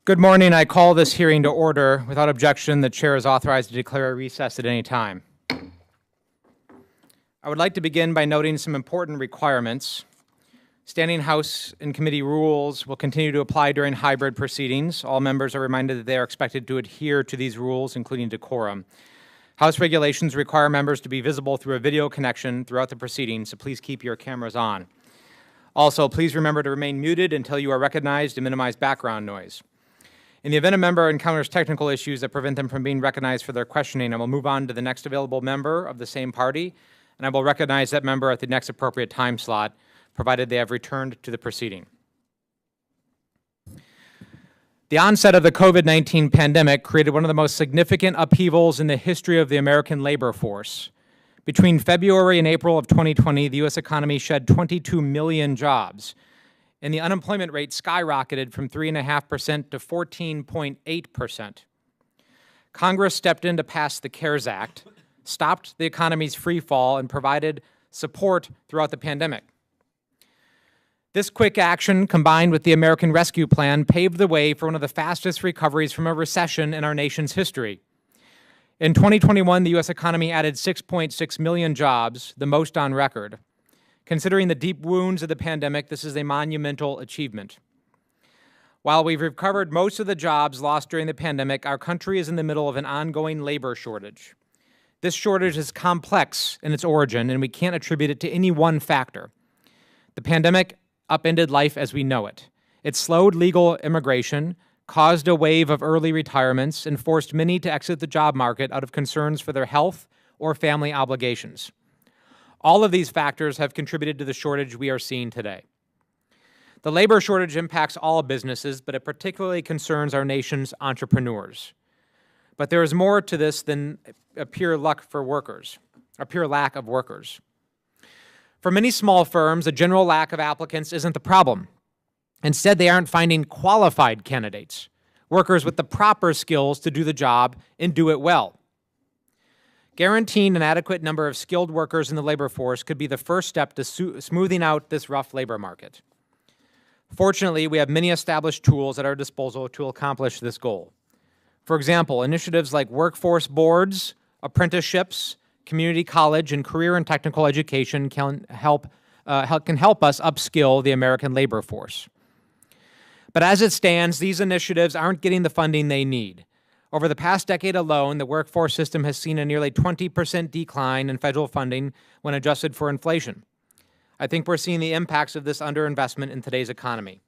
Good morning. I call this hearing to order. Without objection, the chair is authorized to declare a recess at any time. I would like to begin by noting some important requirements. Standing House and committee rules will continue to apply during hybrid proceedings. All members are reminded that they are expected to adhere to these rules, including decorum. House regulations require members to be visible through a video connection throughout the proceedings, so please keep your cameras on. Also, please remember to remain muted until you are recognized to minimize background noise. In the event a member encounters technical issues that prevent them from being recognized for their questioning, I will move on to the next available member of the same party, and I will recognize that member at the next appropriate time slot, provided they have returned to the proceeding. The onset of the COVID-19 pandemic created one of the most significant upheavals in the history of the American labor force. Between February and April of 2020, the U.S. economy shed 22 million jobs, and the unemployment rate skyrocketed from 3.5% to 14.8%. Congress stepped in to pass the CARES Act, stopped the economy's free fall, and provided support throughout the pandemic. This quick action, combined with the American Rescue Plan, paved the way for one of the fastest recoveries from a recession in our nation's history. In 2021, the U.S. economy added 6.6 million jobs, the most on record. Considering the deep wounds of the pandemic, this is a monumental achievement. While we've recovered most of the jobs lost during the pandemic, our country is in the middle of an ongoing labor shortage. This shortage is complex in its origin, and we can't attribute it to any one factor. The pandemic upended life as we know it. It slowed legal immigration, caused a wave of early retirements, and forced many to exit the job market out of concerns for their health or family obligations. All of these factors have contributed to the shortage we are seeing today. The labor shortage impacts all businesses, but it particularly concerns our nation's entrepreneurs. But there is more to this than a pure lack of workers. For many small firms, a general lack of applicants isn't the problem. Instead, they aren't finding qualified candidates, workers with the proper skills to do the job and do it well. Guaranteeing an adequate number of skilled workers in the labor force could be the first step to smoothing out this rough labor market. Fortunately, we have many established tools at our disposal to accomplish this goal. For example, initiatives like workforce boards, apprenticeships, community college, and career and technical education can help us upskill the American labor force. But as it stands, these initiatives aren't getting the funding they need. Over the past decade alone, the workforce system has seen a nearly 20% decline in federal funding when adjusted for inflation. I think we're seeing the impacts of this underinvestment in today's economy.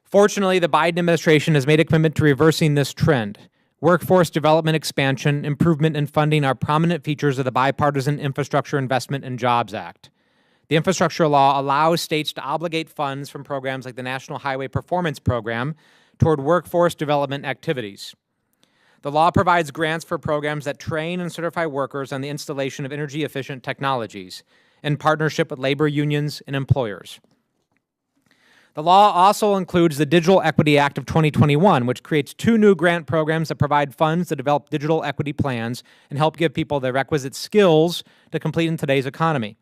Fortunately, the Biden administration has made a commitment to reversing this trend. Workforce development expansion, improvement, and funding are prominent features of the Bipartisan Infrastructure Investment and Jobs Act. The infrastructure law allows states to obligate funds from programs like the National Highway Performance Program toward workforce development activities. The law provides grants for programs that train and certify workers on the installation of energy-efficient technologies in partnership with labor unions and employers. The law also includes the Digital Equity Act of 2021, which creates 2 new grant programs that provide funds to develop digital equity plans and help give people the requisite skills to complete in today's economy.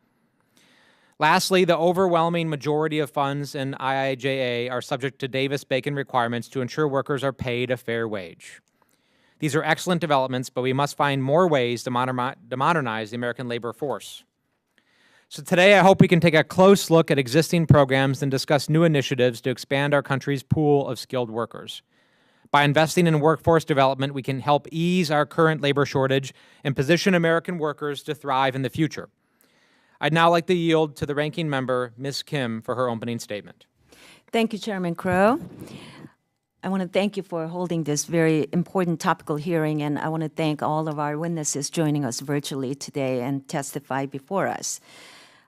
Lastly, the overwhelming majority of funds in IIJA are subject to Davis-Bacon requirements to ensure workers are paid a fair wage. These are excellent developments, but we must find more ways to modernize the American labor force. So today, I hope we can take a close look at existing programs and discuss new initiatives to expand our country's pool of skilled workers. By investing in workforce development, we can help ease our current labor shortage and position American workers to thrive in the future. I'd now like to yield to the ranking member, Ms. Kim, for her opening statement. Thank you, Chairman Crow. I want to thank you for holding this very important topical hearing, and I want to thank all of our witnesses joining us virtually today and testify before us.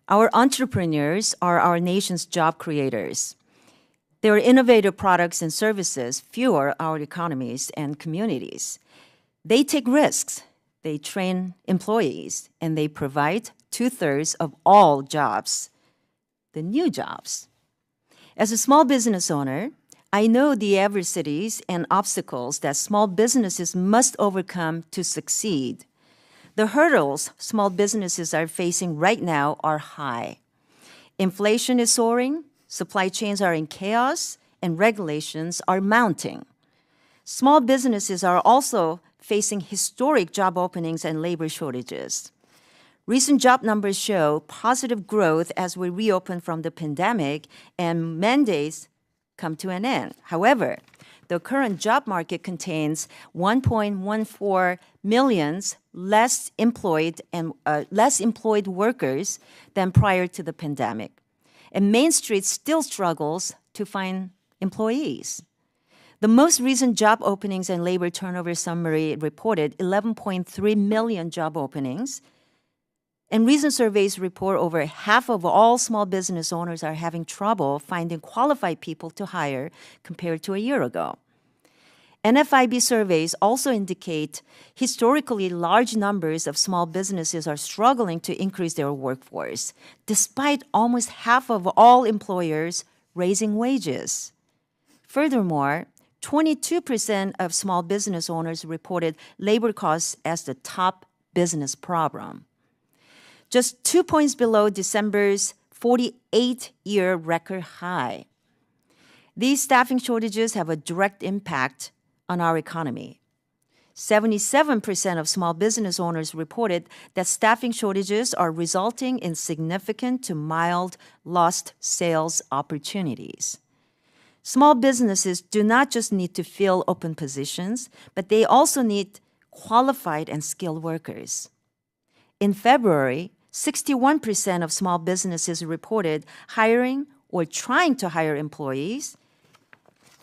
Our entrepreneurs are our nation's job creators. Their innovative products and services fuel our economies and communities. They take risks, they train employees, and they provide 2/3 of all jobs, the new jobs. As a small business owner, I know the adversities and obstacles that small businesses must overcome to succeed. The hurdles small businesses are facing right now are high. Inflation is soaring, supply chains are in chaos, and regulations are mounting. Small businesses are also facing historic job openings and labor shortages. Recent job numbers show positive growth as we reopen from the pandemic and mandates come to an end. However, the current job market contains 1.14 million less employed workers than prior to the pandemic. And Main Street still struggles to find employees. The most recent job openings and labor turnover summary reported 11.3 million job openings. And recent surveys report over half of all small business owners are having trouble finding qualified people to hire compared to a year ago. NFIB surveys also indicate historically large numbers of small businesses are struggling to increase their workforce, despite almost half of all employers raising wages. Furthermore, 22% of small business owners reported labor costs as the top business problem, just 2 points below December's 48-year record high. These staffing shortages have a direct impact on our economy. 77% of small business owners reported that staffing shortages are resulting in significant to mild lost sales opportunities. Small businesses do not just need to fill open positions, but they also need qualified and skilled workers. In February, 61% of small businesses reported hiring or trying to hire employees,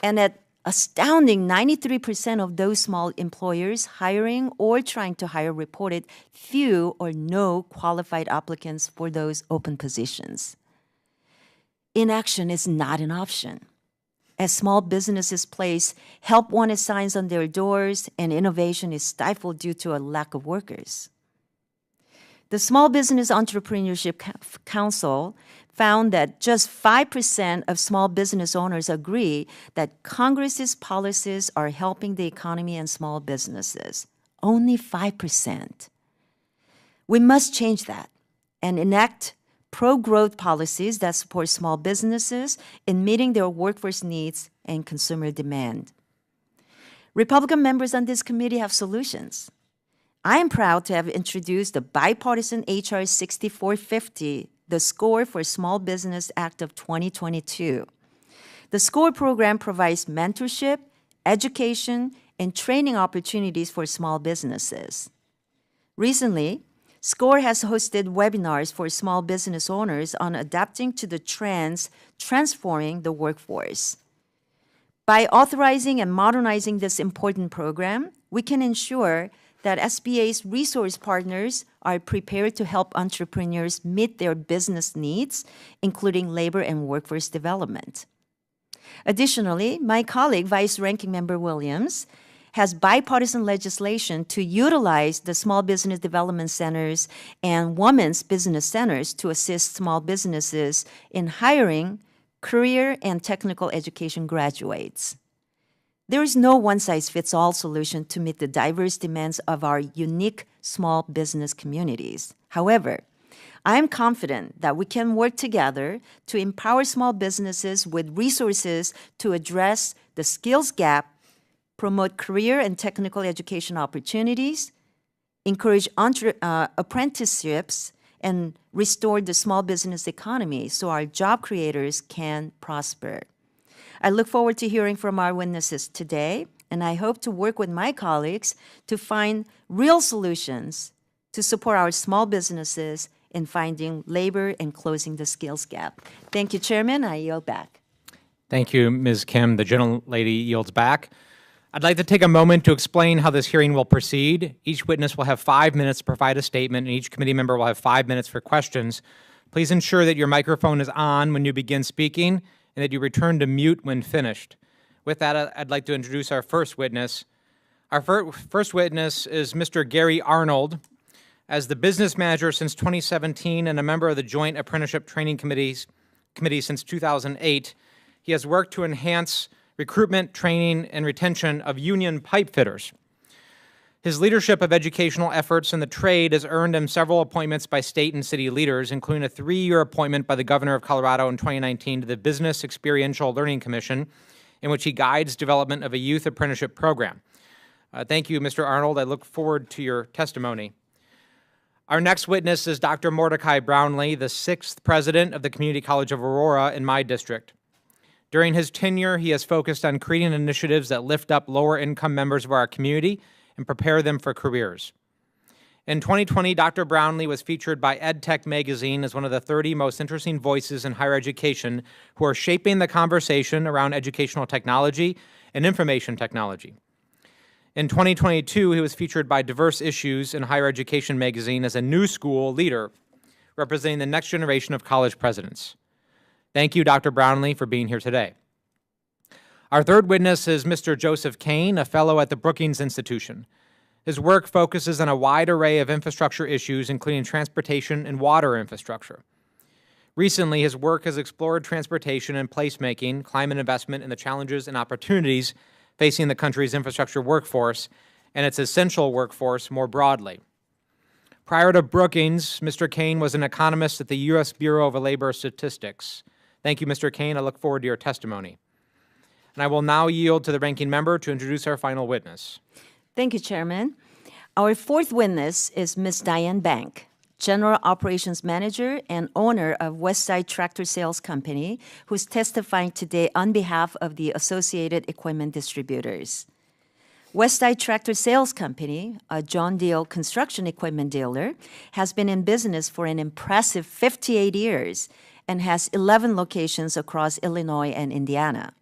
and at astounding 93% of those small employers hiring or trying to hire reported few or no qualified applicants for those open positions. Inaction is not an option. As small businesses place help wanted signs on their doors and innovation is stifled due to a lack of workers. The Small Business Entrepreneurship Council found that just 5% of small business owners agree that Congress's policies are helping the economy and small businesses. Only 5%. We must change that and enact pro-growth policies that support small businesses in meeting their workforce needs and consumer demand. Republican members on this committee have solutions. I am proud to have introduced the Bipartisan Hr 6450, the SCORE for Small Business Act of 2022. The SCORE program provides mentorship, education, and training opportunities for small businesses. Recently, SCORE has hosted webinars for small business owners on adapting to the trends transforming the workforce. By authorizing and modernizing this important program, we can ensure that SBA's resource partners are prepared to help entrepreneurs meet their business needs, including labor and workforce development. Additionally, my colleague, Vice Ranking Member Williams, has bipartisan legislation to utilize the Small Business Development Centers and Women's Business Centers to assist small businesses in hiring career and technical education graduates. There is no one-size-fits-all solution to meet the diverse demands of our unique small business communities. However, I am confident that we can work together to empower small businesses with resources to address the skills gap, promote career and technical education opportunities, encourage apprenticeships, and restore the small business economy so our job creators can prosper. I look forward to hearing from our witnesses today, and I hope to work with my colleagues to find real solutions to support our small businesses in finding labor and closing the skills gap. Thank you, Chairman. I yield back. Thank you, Ms. Kim. The gentlelady yields back. I'd like to take a moment to explain how this hearing will proceed. Each witness will have 5 minutes to provide a statement, and each committee member will have 5 minutes for questions. Please ensure that your microphone is on when you begin speaking and that you return to mute when finished. With that, I'd like to introduce our first witness. Our first witness is Mr. Gary Arnold. As the business manager since 2017 and a member of the Joint Apprenticeship Training Committee since 2008, he has worked to enhance recruitment, training, and retention of union pipe fitters. His leadership of educational efforts in the trade has earned him several appointments by state and city leaders, including a 3-year appointment by the governor of Colorado in 2019 to the Business Experiential Learning Commission in which he guides development of a youth apprenticeship program. Thank you, Mr. Arnold. I look forward to your testimony. Our next witness is Dr. Mordecai Brownlee, the 6th president of the Community College of Aurora in my district. During his tenure, he has focused on creating initiatives that lift up lower-income members of our community and prepare them for careers. In 2020, Dr. Brownlee was featured by EdTech magazine as one of the 30 most interesting voices in higher education who are shaping the conversation around educational technology and information technology. In 2022, he was featured by Diverse Issues in Higher Education magazine as a new school leader representing the next generation of college presidents. Thank you, Dr. Brownlee, for being here today. Our third witness is Mr. Joseph Kane, a fellow at the Brookings Institution. His work focuses on a wide array of infrastructure issues, including transportation and water infrastructure. Recently, his work has explored transportation and placemaking, climate investment, and the challenges and opportunities facing the country's infrastructure workforce and its essential workforce more broadly. Prior to Brookings, Mr. Kane was an economist at the U.S. Bureau of Labor Statistics. Thank you, Mr. Kane. I look forward to your testimony. And I will now yield to the ranking member to introduce our final witness. Thank you, Chairman. Our fourth witness is Ms. Diane Bank, General Operations Manager and owner of Westside Tractor Sales Company, who's testifying today on behalf of the Associated Equipment Distributors. Westside Tractor Sales Company, a John Deere construction equipment dealer, has been in business for an impressive 58 years and has 11 locations across Illinois and Indiana.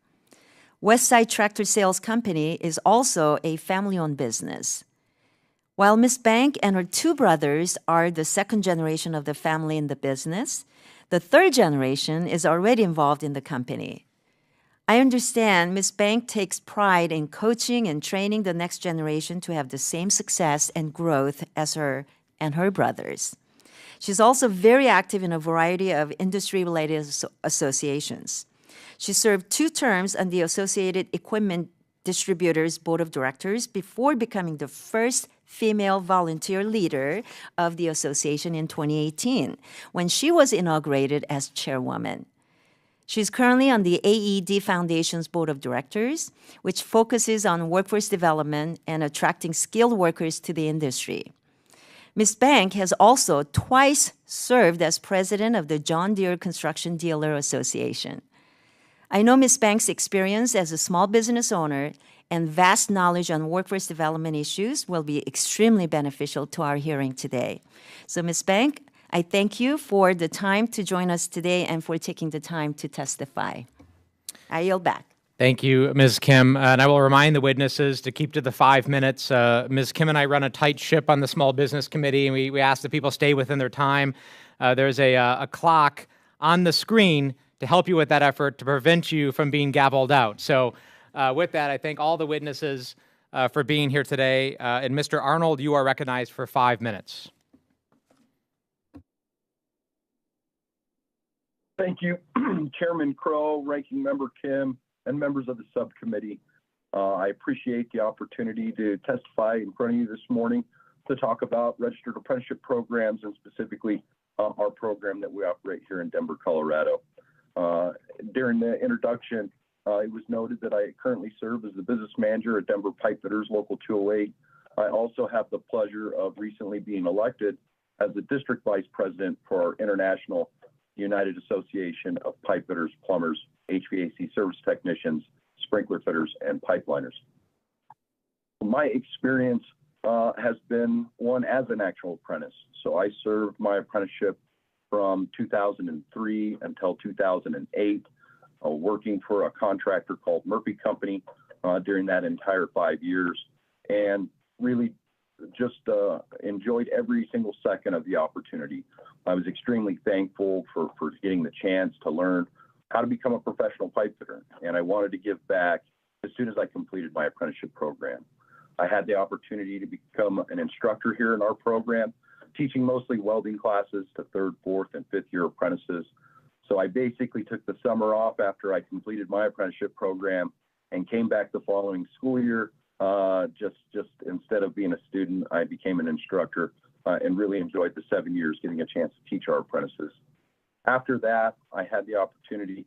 Westside Tractor Sales Company is also a family-owned business. While Ms. Bank and her two brothers are the second generation of the family in the business, the third generation is already involved in the company. I understand Ms. Bank takes pride in coaching and training the next generation to have the same success and growth as her and her brothers. She's also very active in a variety of industry-related associations. She served 2 terms on the Associated Equipment Distributors Board of Directors before becoming the first female volunteer leader of the association in 2018, when she was inaugurated as chairwoman. She's currently on the AED Foundation's Board of Directors, which focuses on workforce development and attracting skilled workers to the industry. Ms. Bank has also twice served as president of the John Deere Construction Dealer Association. I know Ms. Bank's experience as a small business owner and vast knowledge on workforce development issues will be extremely beneficial to our hearing today. So, Ms. Bank, I thank you for the time to join us today and for taking the time to testify. I yield back. Thank you, Ms. Kim. And I will remind the witnesses to keep to the 5 minutes. Ms. Kim and I run a tight ship on the Small Business Committee, and we ask that people stay within their time. There's a clock on the screen to help you with that effort to prevent you from being gavelled out. So with that, I thank all the witnesses for being here today. And Mr. Arnold, you are recognized for 5 minutes. Thank you, Chairman Crow, Ranking Member Kim, and members of the subcommittee. I appreciate the opportunity to testify in front of you this morning to talk about registered apprenticeship programs and specifically our program that we operate here in Denver, Colorado. During the introduction, it was noted that I currently serve as the business manager at Denver Pipe Fitters Local 208. I also have the pleasure of recently being elected as the district vice president for our International United Association of Pipe Fitters, Plumbers, HVAC service technicians, sprinkler fitters, and pipeliners. My experience has been one as an actual apprentice. So I served my apprenticeship from 2003 until 2008, working for a contractor called Murphy Company during that entire 5 years, and really just enjoyed every single second of the opportunity. I was extremely thankful for getting the chance to learn how to become a professional pipe fitter, and I wanted to give back as soon as I completed my apprenticeship program. I had the opportunity to become an instructor here in our program, teaching mostly welding classes to 3rd, 4th, and 5th year apprentices. So I basically took the summer off after I completed my apprenticeship program and came back the following school year. Just instead of being a student, I became an instructor and really enjoyed the 7 years getting a chance to teach our apprentices. After that, I had the opportunity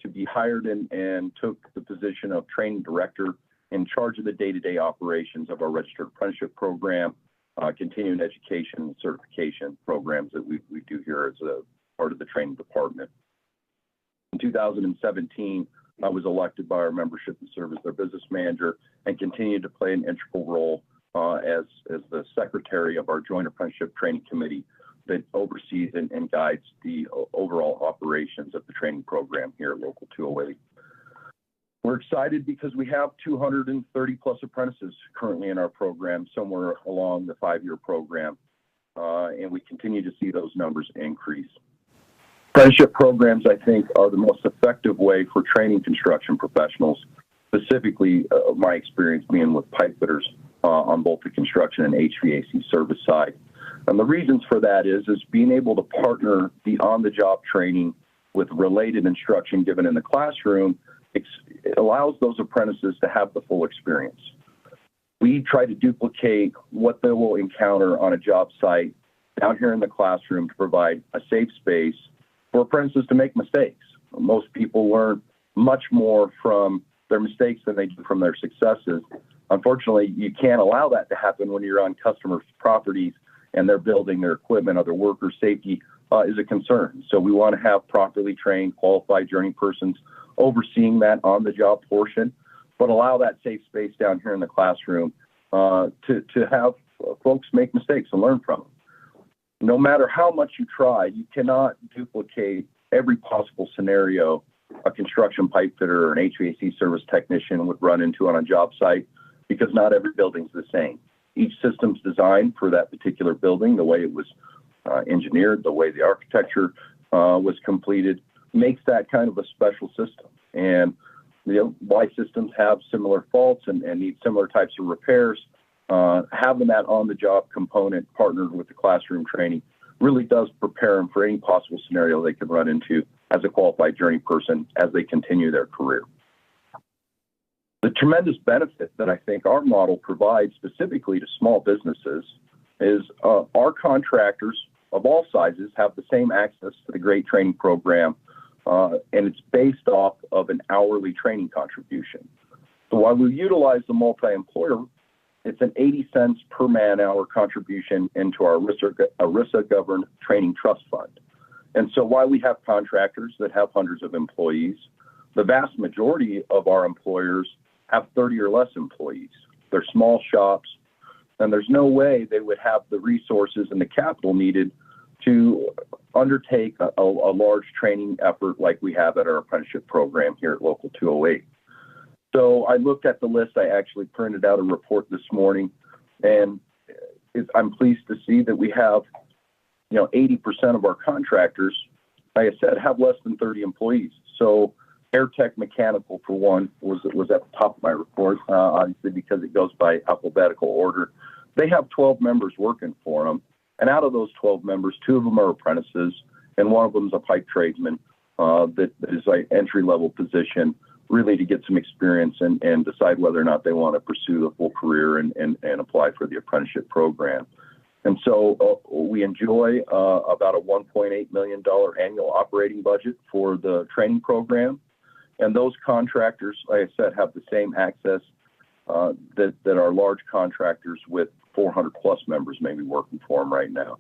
to be hired and took the position of training director in charge of the day-to-day operations of our registered apprenticeship program, continuing education and certification programs that we do here as a part of the training department. In 2017, I was elected by our membership to serve as their business manager and continued to play an integral role as the secretary of our Joint Apprenticeship Training Committee that oversees and guides the overall operations of the training program here at Local 208. We're excited because we have 230 plus apprentices currently in our program, somewhere along the 5-year program, and we continue to see those numbers increase. Apprenticeship programs, I think, are the most effective way for training construction professionals, specifically my experience being with pipe fitters on both the construction and HVAC service side. And the reasons for that is being able to partner the on-the-job training with related instruction given in the classroom. It allows those apprentices to have the full experience. We try to duplicate what they will encounter on a job site down here in the classroom to provide a safe space for apprentices to make mistakes. Most people learn much more from their mistakes than they do from their successes. Unfortunately, you can't allow that to happen when you're on customers' properties and they're building their equipment. Other workers' safety is a concern. So we want to have properly trained, qualified journey persons overseeing that on-the-job portion, but allow that safe space down here in the classroom to have folks make mistakes and learn from them. No matter how much you try, you cannot duplicate every possible scenario a construction pipe fitter or an HVAC service technician would run into on a job site, because not every building's the same. Each system's designed for that particular building, the way it was engineered, the way the architecture was completed, makes that kind of a special system. And why systems have similar faults and need similar types of repairs, having that on-the-job component partnered with the classroom training really does prepare them for any possible scenario they could run into as a qualified journey person as they continue their career. The tremendous benefit that I think our model provides specifically to small businesses is our contractors of all sizes have the same access to the GREAT training program, and it's based off of an hourly training contribution. So while we utilize the multi-employer, it's an 80 cents per man-hour contribution into our ERISA-governed training trust fund. And so while we have contractors that have hundreds of employees, the vast majority of our employers have 30 or less employees. They're small shops, and there's no way they would have the resources and the capital needed to undertake a large training effort like we have at our apprenticeship program here at Local 208. So I looked at the list. I actually printed out a report this morning, and I'm pleased to see that we have, 80% of our contractors, like I said, have less than 30 employees. So AirTech Mechanical, for one, was at the top of my report, obviously because it goes by alphabetical order. They have 12 members working for them. And out of those 12 members, 2 of them are apprentices, and one of them is a pipe tradesman that is an entry-level position, really to get some experience and decide whether or not they want to pursue the full career and apply for the apprenticeship program. And so we enjoy about a $1.8 million annual operating budget for the training program. And those contractors, like I said, have the same access that our large contractors with 400 plus members may be working for them right now.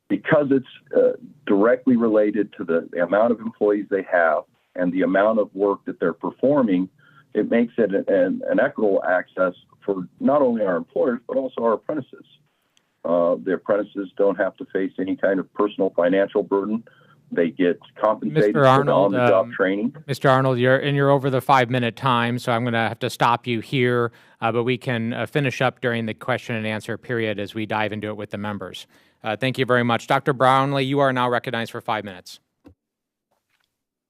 Because it's directly related to the amount of employees they have and the amount of work that they're performing, it makes it an equitable access for not only our employers, but also our apprentices. The apprentices don't have to face any kind of personal financial burden. They get compensated for on-the-job training. Mr. Arnold, you're over the 5-minute time, so I'm going to have to stop you here, but we can finish up during the question and answer period as we dive into it with the members. Thank you very much. Dr. Brownlee, you are now recognized for 5 minutes.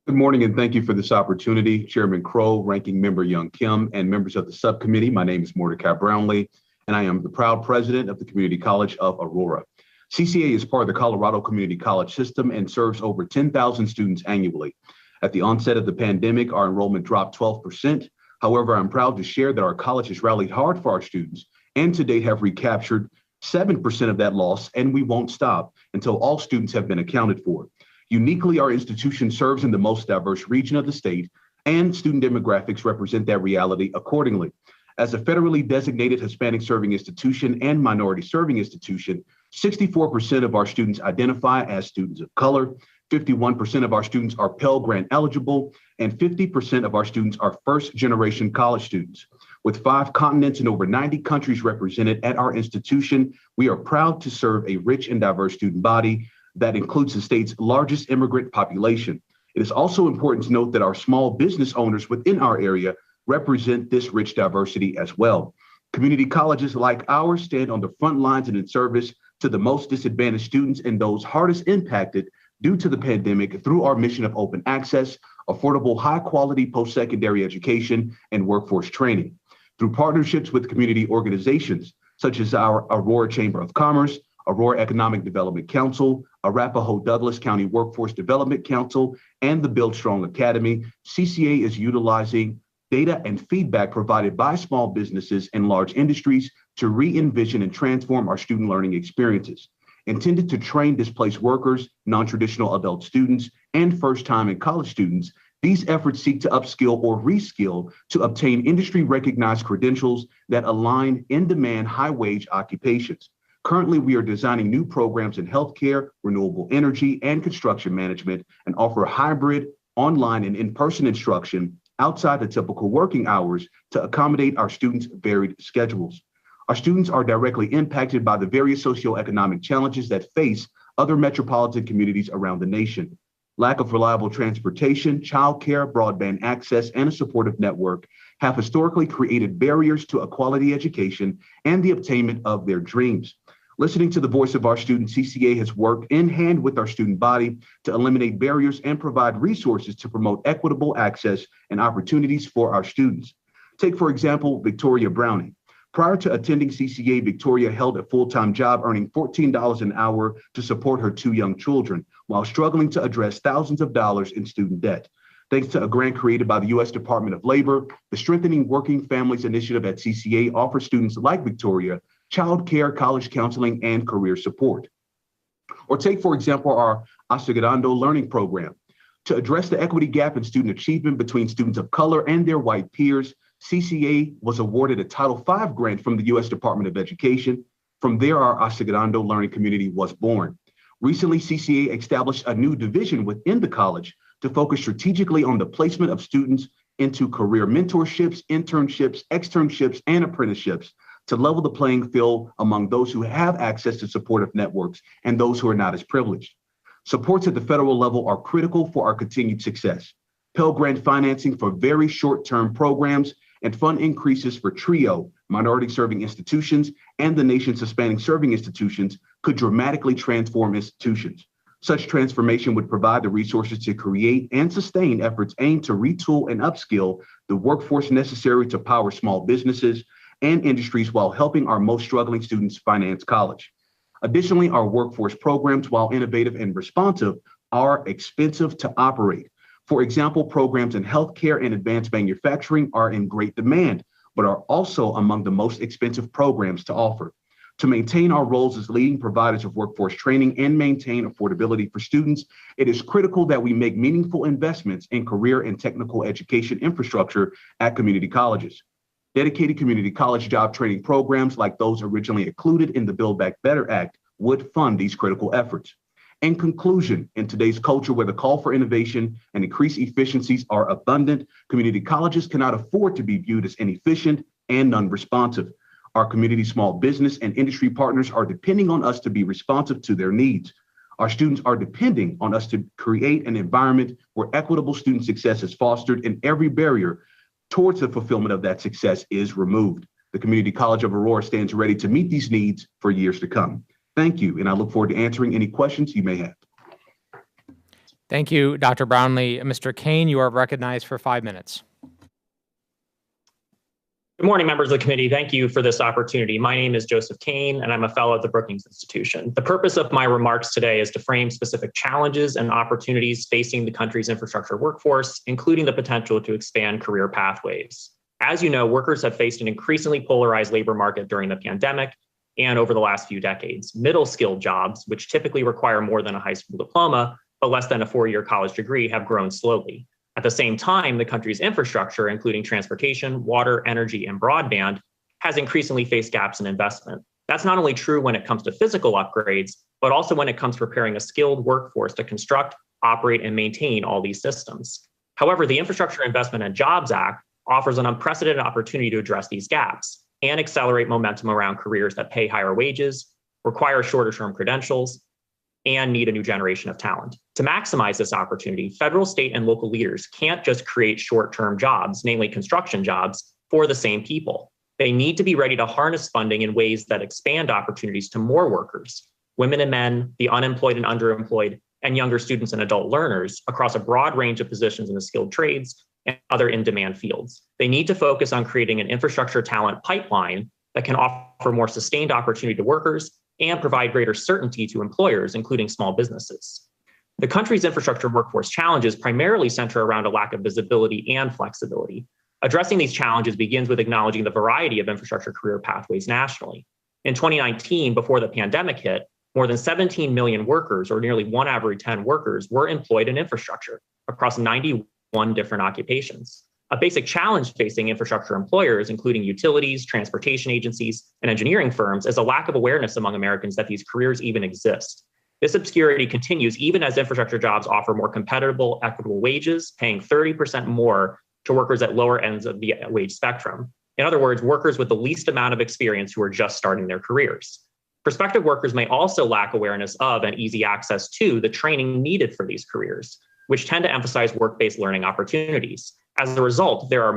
Good morning, and thank you for this opportunity. Chairman Crow, Ranking Member Young Kim, and members of the subcommittee. My name is Mordecai Brownlee, and I am the proud president of the Community College of Aurora. CCA is part of the Colorado Community College system and serves over 10,000 students annually. At the onset of the pandemic, our enrollment dropped 12%. However, I'm proud to share that our college has rallied hard for our students and to date have recaptured 7% of that loss, and we won't stop until all students have been accounted for. Uniquely, our institution serves in the most diverse region of the state, and student demographics represent that reality accordingly. As a federally designated Hispanic serving institution and minority serving institution, 64% of our students identify as students of color, 51% of our students are Pell Grant eligible, and 50% of our students are first-generation college students. With 5 continents and over 90 countries represented at our institution, we are proud to serve a rich and diverse student body that includes the state's largest immigrant population. It is also important to note that our small business owners within our area represent this rich diversity as well. Community colleges like ours stand on the front lines and in service to the most disadvantaged students and those hardest impacted due to the pandemic through our mission of open access, affordable, high-quality post-secondary education, and workforce training. Through partnerships with community organizations such as our Aurora Chamber of Commerce, Aurora Economic Development Council, Arapahoe Douglas County Workforce Development Council, and the Build Strong Academy, CCA is utilizing data and feedback provided by small businesses and large industries to re-envision and transform our student learning experiences. Intended to train displaced workers, non-traditional adult students, and first-time and college students, these efforts seek to upskill or reskill to obtain industry-recognized credentials that align in-demand, high-wage occupations. Currently, we are designing new programs in healthcare, renewable energy, and construction management, and offer hybrid, online, and in-person instruction outside the typical working hours to accommodate our students' varied schedules. Our students are directly impacted by the various socioeconomic challenges that face other metropolitan communities around the nation. Lack of reliable transportation, childcare, broadband access, and a supportive network have historically created barriers to a quality education and the attainment of their dreams. Listening to the voice of our students, CCA has worked in hand with our student body to eliminate barriers and provide resources to promote equitable access and opportunities for our students. Take, for example, Victoria Browning. Prior to attending CCA, Victoria held a full-time job earning $14 an hour to support her 2 young children while struggling to address thousands of dollars in student debt. Thanks to a grant created by the U.S. Department of Labor, the Strengthening Working Families Initiative at CCA offers students like Victoria child care, college counseling, and career support. Or take, for example, our Asegurando Learning Program. To address the equity gap in student achievement between students of color and their white peers, CCA was awarded a Title V grant from the U.S. Department of Education. From there, our Asegurando Learning Community was born. Recently, CCA established a new division within the college to focus strategically on the placement of students into career mentorships, internships, externships, and apprenticeships to level the playing field among those who have access to supportive networks and those who are not as privileged. Supports at the federal level are critical for our continued success. Pell Grant financing for very short-term programs and fund increases for TRIO, minority serving institutions, and the nation's Hispanic serving institutions could dramatically transform institutions. Such transformation would provide the resources to create and sustain efforts aimed to retool and upskill the workforce necessary to power small businesses and industries while helping our most struggling students finance college. Additionally, our workforce programs, while innovative and responsive, are expensive to operate. For example, programs in healthcare and advanced manufacturing are in great demand, but are also among the most expensive programs to offer. To maintain our roles as leading providers of workforce training and maintain affordability for students, it is critical that we make meaningful investments in career and technical education infrastructure at community colleges. Dedicated community college job training programs like those originally included in the Build Back Better Act would fund these critical efforts. In conclusion, in today's culture where the call for innovation and increased efficiencies are abundant, community colleges cannot afford to be viewed as inefficient and non-responsive. Our community small business and industry partners are depending on us to be responsive to their needs. Our students are depending on us to create an environment where equitable student success is fostered and every barrier towards the fulfillment of that success is removed. The Community College of Aurora stands ready to meet these needs for years to come. Thank you, and I look forward to answering any questions you may have. Thank you, Dr. Brownlee. Mr. Kane, you are recognized for 5 minutes. Good morning, members of the committee. Thank you for this opportunity. My name is Joseph Kane, and I'm a fellow at the Brookings Institution. The purpose of my remarks today is to frame specific challenges and opportunities facing the country's infrastructure workforce, including the potential to expand career pathways. As you know, workers have faced an increasingly polarized labor market during the pandemic and over the last few decades. Middle skilled jobs, which typically require more than a high school diploma, but less than a 4-year college degree have grown slowly. At the same time, the country's infrastructure, including transportation, water, energy, and broadband, has increasingly faced gaps in investment. That's not only true when it comes to physical upgrades, but also when it comes to preparing a skilled workforce to construct, operate, and maintain all these systems. However, the Infrastructure Investment and Jobs Act offers an unprecedented opportunity to address these gaps and accelerate momentum around careers that pay higher wages, require shorter-term credentials, and need a new generation of talent. To maximize this opportunity, federal, state, and local leaders can't just create short-term jobs, namely construction jobs, for the same people. They need to be ready to harness funding in ways that expand opportunities to more workers, women and men, the unemployed and underemployed, and younger students and adult learners across a broad range of positions in the skilled trades and other in-demand fields. They need to focus on creating an infrastructure talent pipeline that can offer more sustained opportunity to workers and provide greater certainty to employers, including small businesses. The country's infrastructure workforce challenges primarily center around a lack of visibility and flexibility. Addressing these challenges begins with acknowledging the variety of infrastructure career pathways nationally. In 2019, before the pandemic hit, more than 17 million workers, or nearly 1 out of every 10 workers, were employed in infrastructure across 91 different occupations. A basic challenge facing infrastructure employers, including utilities, transportation agencies, and engineering firms, is a lack of awareness among Americans that these careers even exist. This obscurity continues even as infrastructure jobs offer more competitive, equitable wages, paying 30% more to workers at lower ends of the wage spectrum. In other words, workers with the least amount of experience who are just starting their careers. Prospective workers may also lack awareness of and easy access to the training needed for these careers, which tend to emphasize work-based learning opportunities. As a result, there are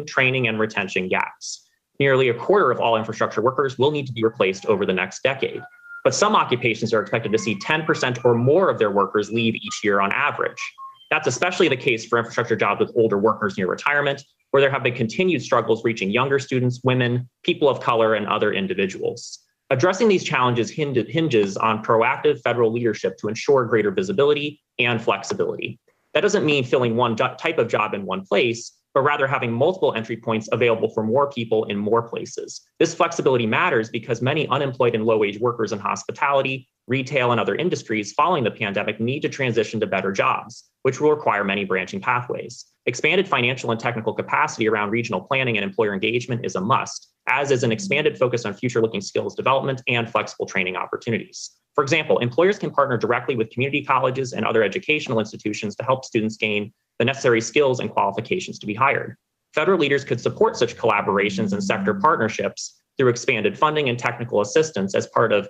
training and retention gaps. Nearly a quarter of all infrastructure workers will need to be replaced over the next decade. But some occupations are expected to see 10% or more of their workers leave each year on average. That's especially the case for infrastructure jobs with older workers near retirement, where there have been continued struggles reaching younger students, women, people of color, and other individuals. Addressing these challenges hinges on proactive federal leadership to ensure greater visibility and flexibility. That doesn't mean filling one type of job in one place, but rather having multiple entry points available for more people in more places. This flexibility matters because many unemployed and low-wage workers in hospitality, retail, and other industries following the pandemic need to transition to better jobs, which will require many branching pathways. Expanded financial and technical capacity around regional planning and employer engagement is a must, as is an expanded focus on future-looking skills development and flexible training opportunities. For example, employers can partner directly with community colleges and other educational institutions to help students gain the necessary skills and qualifications to be hired. Federal leaders could support such collaborations and sector partnerships through expanded funding and technical assistance as part of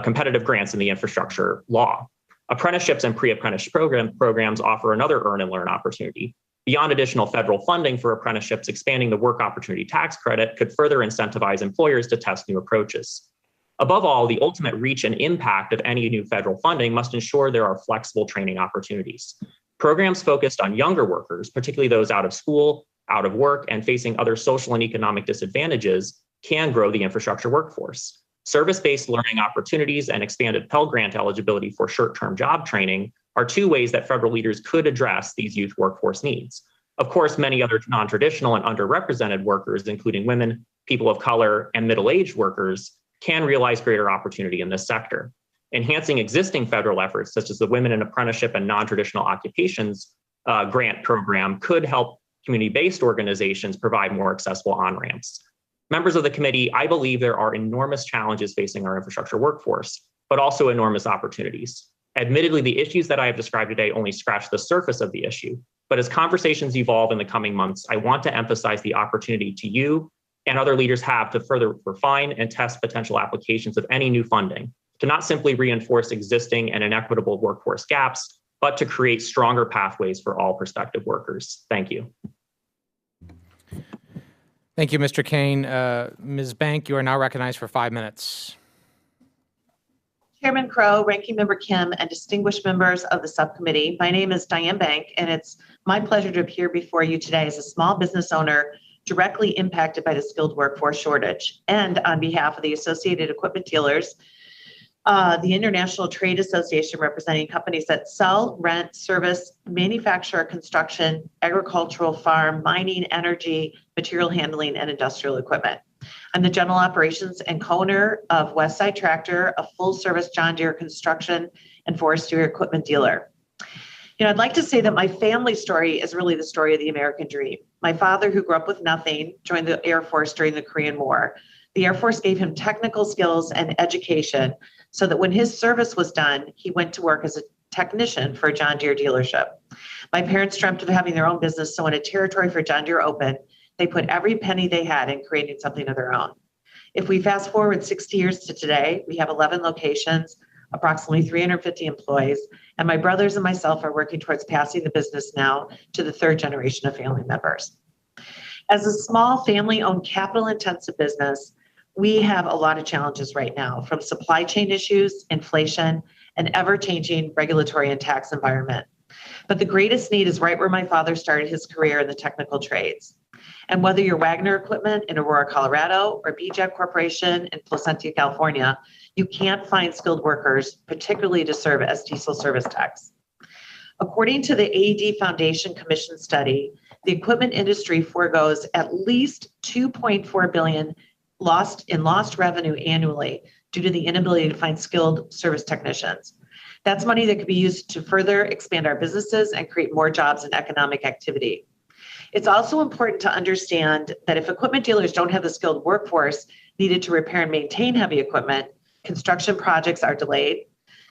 competitive grants in the infrastructure law. Apprenticeships and pre-apprentice programs offer another earn and learn opportunity. Beyond additional federal funding for apprenticeships, expanding the work opportunity tax credit could further incentivize employers to test new approaches. Above all, the ultimate reach and impact of any new federal funding must ensure there are flexible training opportunities. Programs focused on younger workers, particularly those out of school, out of work, and facing other social and economic disadvantages, can grow the infrastructure workforce. Service-based learning opportunities and expanded Pell Grant eligibility for short-term job training are two ways that federal leaders could address these youth workforce needs. Of course, many other non-traditional and underrepresented workers, including women, people of color, and middle-aged workers, can realize greater opportunity in this sector. Enhancing existing federal efforts, such as the Women in Apprenticeship and Non-Traditional Occupations grant program, could help community-based organizations provide more accessible on-ramps. Members of the committee, I believe there are enormous challenges facing our infrastructure workforce, but also enormous opportunities. Admittedly, the issues that I have described today only scratch the surface of the issue, but as conversations evolve in the coming months, I want to emphasize the opportunity to you and other leaders have to further refine and test potential applications of any new funding, to not simply reinforce existing and inequitable workforce gaps, but to create stronger pathways for all prospective workers. Thank you. Thank you, Mr. Kane. Ms. Bank, you are now recognized for 5 minutes. Chairman Crow, Ranking Member Kim, and distinguished members of the subcommittee, my name is Diane Bank, and it's my pleasure to appear before you today as a small business owner directly impacted by the skilled workforce shortage, and on behalf of the Associated Equipment Dealers, the International Trade Association representing companies that sell, rent, service, manufacture, construction, agricultural, farm, mining, energy, material handling, and industrial equipment. I'm the general operations and co-owner of Westside Tractor, a full-service John Deere construction and forestry equipment dealer. I'd like to say that my family story is really the story of the American dream. My father, who grew up with nothing, joined the Air Force during the Korean War. The Air Force gave him technical skills and education so that when his service was done, he went to work as a technician for a John Deere dealership. My parents dreamt of having their own business, so when a territory for John Deere opened, they put every penny they had in creating something of their own. If we fast forward 60 years to today, we have 11 locations, approximately 350 employees, and my brothers and myself are working towards passing the business now to the third generation of family members. As a small family-owned capital-intensive business, we have a lot of challenges right now, from supply chain issues, inflation, and ever-changing regulatory and tax environment. But the greatest need is right where my father started his career in the technical trades. And whether you're Wagner Equipment in Aurora, Colorado, or BJET Corporation in Placentia, California, you can't find skilled workers, particularly to serve as diesel service techs. According to the AED Foundation Commission study, the equipment industry forgoes at least $2.4 billion lost revenue annually due to the inability to find skilled service technicians. That's money that could be used to further expand our businesses and create more jobs and economic activity. It's also important to understand that if equipment dealers don't have the skilled workforce needed to repair and maintain heavy equipment, construction projects are delayed,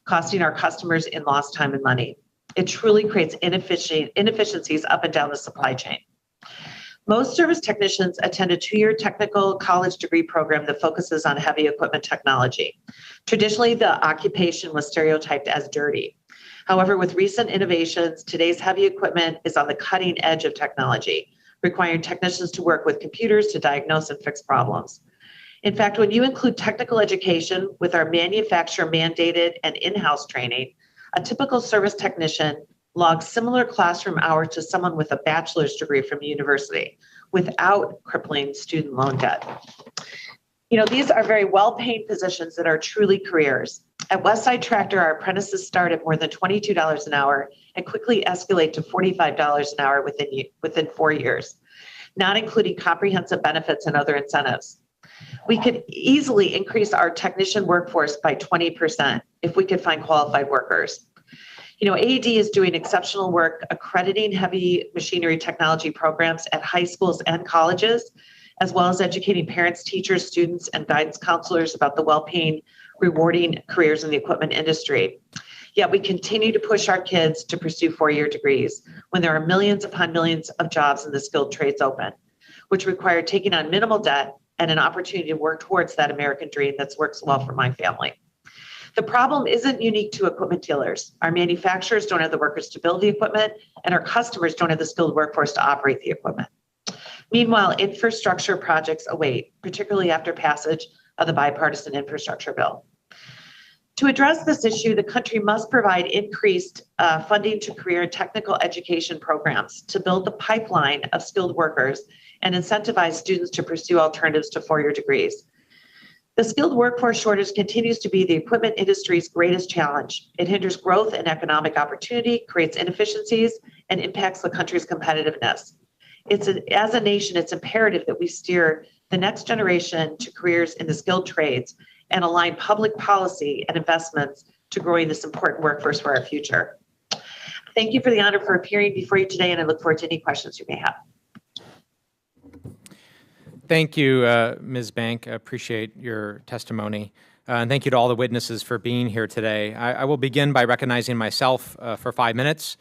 costing our customers in lost time and money. It truly creates inefficiencies up and down the supply chain. Most service technicians attend a 2-year technical college degree program that focuses on heavy equipment technology. Traditionally, the occupation was stereotyped as dirty. However, with recent innovations, today's heavy equipment is on the cutting edge of technology, requiring technicians to work with computers to diagnose and fix problems. In fact, when you include technical education with our manufacturer mandated and in-house training, a typical service technician logs similar classroom hours to someone with a bachelor's degree from a university without crippling student loan debt. These are very well-paid positions that are truly careers. At Westside Tractor, our apprentices start at more than $22 an hour and quickly escalate to $45 an hour within 4 years, not including comprehensive benefits and other incentives. We could easily increase our technician workforce by 20% if we could find qualified workers. AED is doing exceptional work accrediting heavy machinery technology programs at high schools and colleges, as well as educating parents, teachers, students, and guidance counselors about the well-paying, rewarding careers in the equipment industry. Yet we continue to push our kids to pursue 4-year degrees when there are millions upon millions of jobs in the skilled trades open, which require taking on minimal debt and an opportunity to work towards that American dream that's worked so well for my family. The problem isn't unique to equipment dealers. Our manufacturers don't have the workers to build the equipment, and our customers don't have the skilled workforce to operate the equipment. Meanwhile, infrastructure projects await, particularly after passage of the Bipartisan Infrastructure Bill. To address this issue, the country must provide increased funding to career and technical education programs to build the pipeline of skilled workers and incentivize students to pursue alternatives to 4-year degrees. The skilled workforce shortage continues to be the equipment industry's greatest challenge. It hinders growth and economic opportunity, creates inefficiencies, and impacts the country's competitiveness. As a nation, it's imperative that we steer the next generation to careers in the skilled trades and align public policy and investments to growing this important workforce for our future. Thank you for the honor for appearing before you today, and I look forward to any questions you may have. Thank you, Ms. Bank. I appreciate your testimony. And thank you to all the witnesses for being here today. I will begin by recognizing myself for 5 minutes,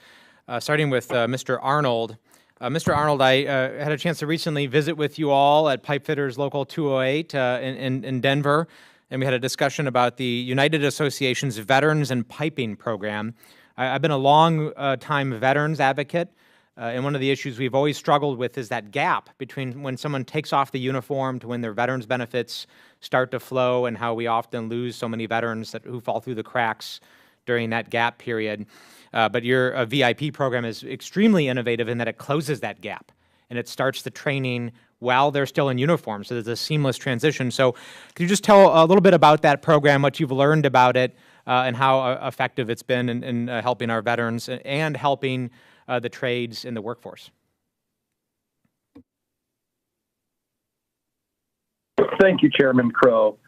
starting with Mr. Arnold. Mr. Arnold, I had a chance to recently visit with you all at Pipefitters Local 208 in Denver, and we had a discussion about the United Association's Veterans and Piping Program. I've been a long-time veterans advocate, and one of the issues we've always struggled with is that gap between when someone takes off the uniform to when their veterans benefits start to flow, and how we often lose so many veterans who fall through the cracks during that gap period. But your VIP program is extremely innovative in that it closes that gap, and it starts the training while they're still in uniform, so there's a seamless transition. So could you just tell a little bit about that program, what you've learned about it, and how effective it's been in helping our veterans and helping the trades in the workforce? Thank you, Chairman Crow.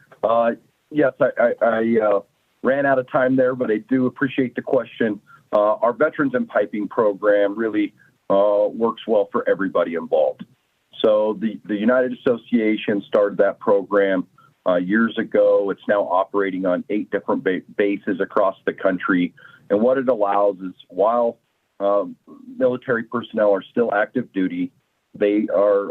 Yes, I ran out of time there, but I do appreciate the question. Our Veterans in Piping program really works well for everybody involved. So the United Association started that program years ago. It's now operating on 8 different bases across the country. And what it allows is while military personnel are still active duty, they are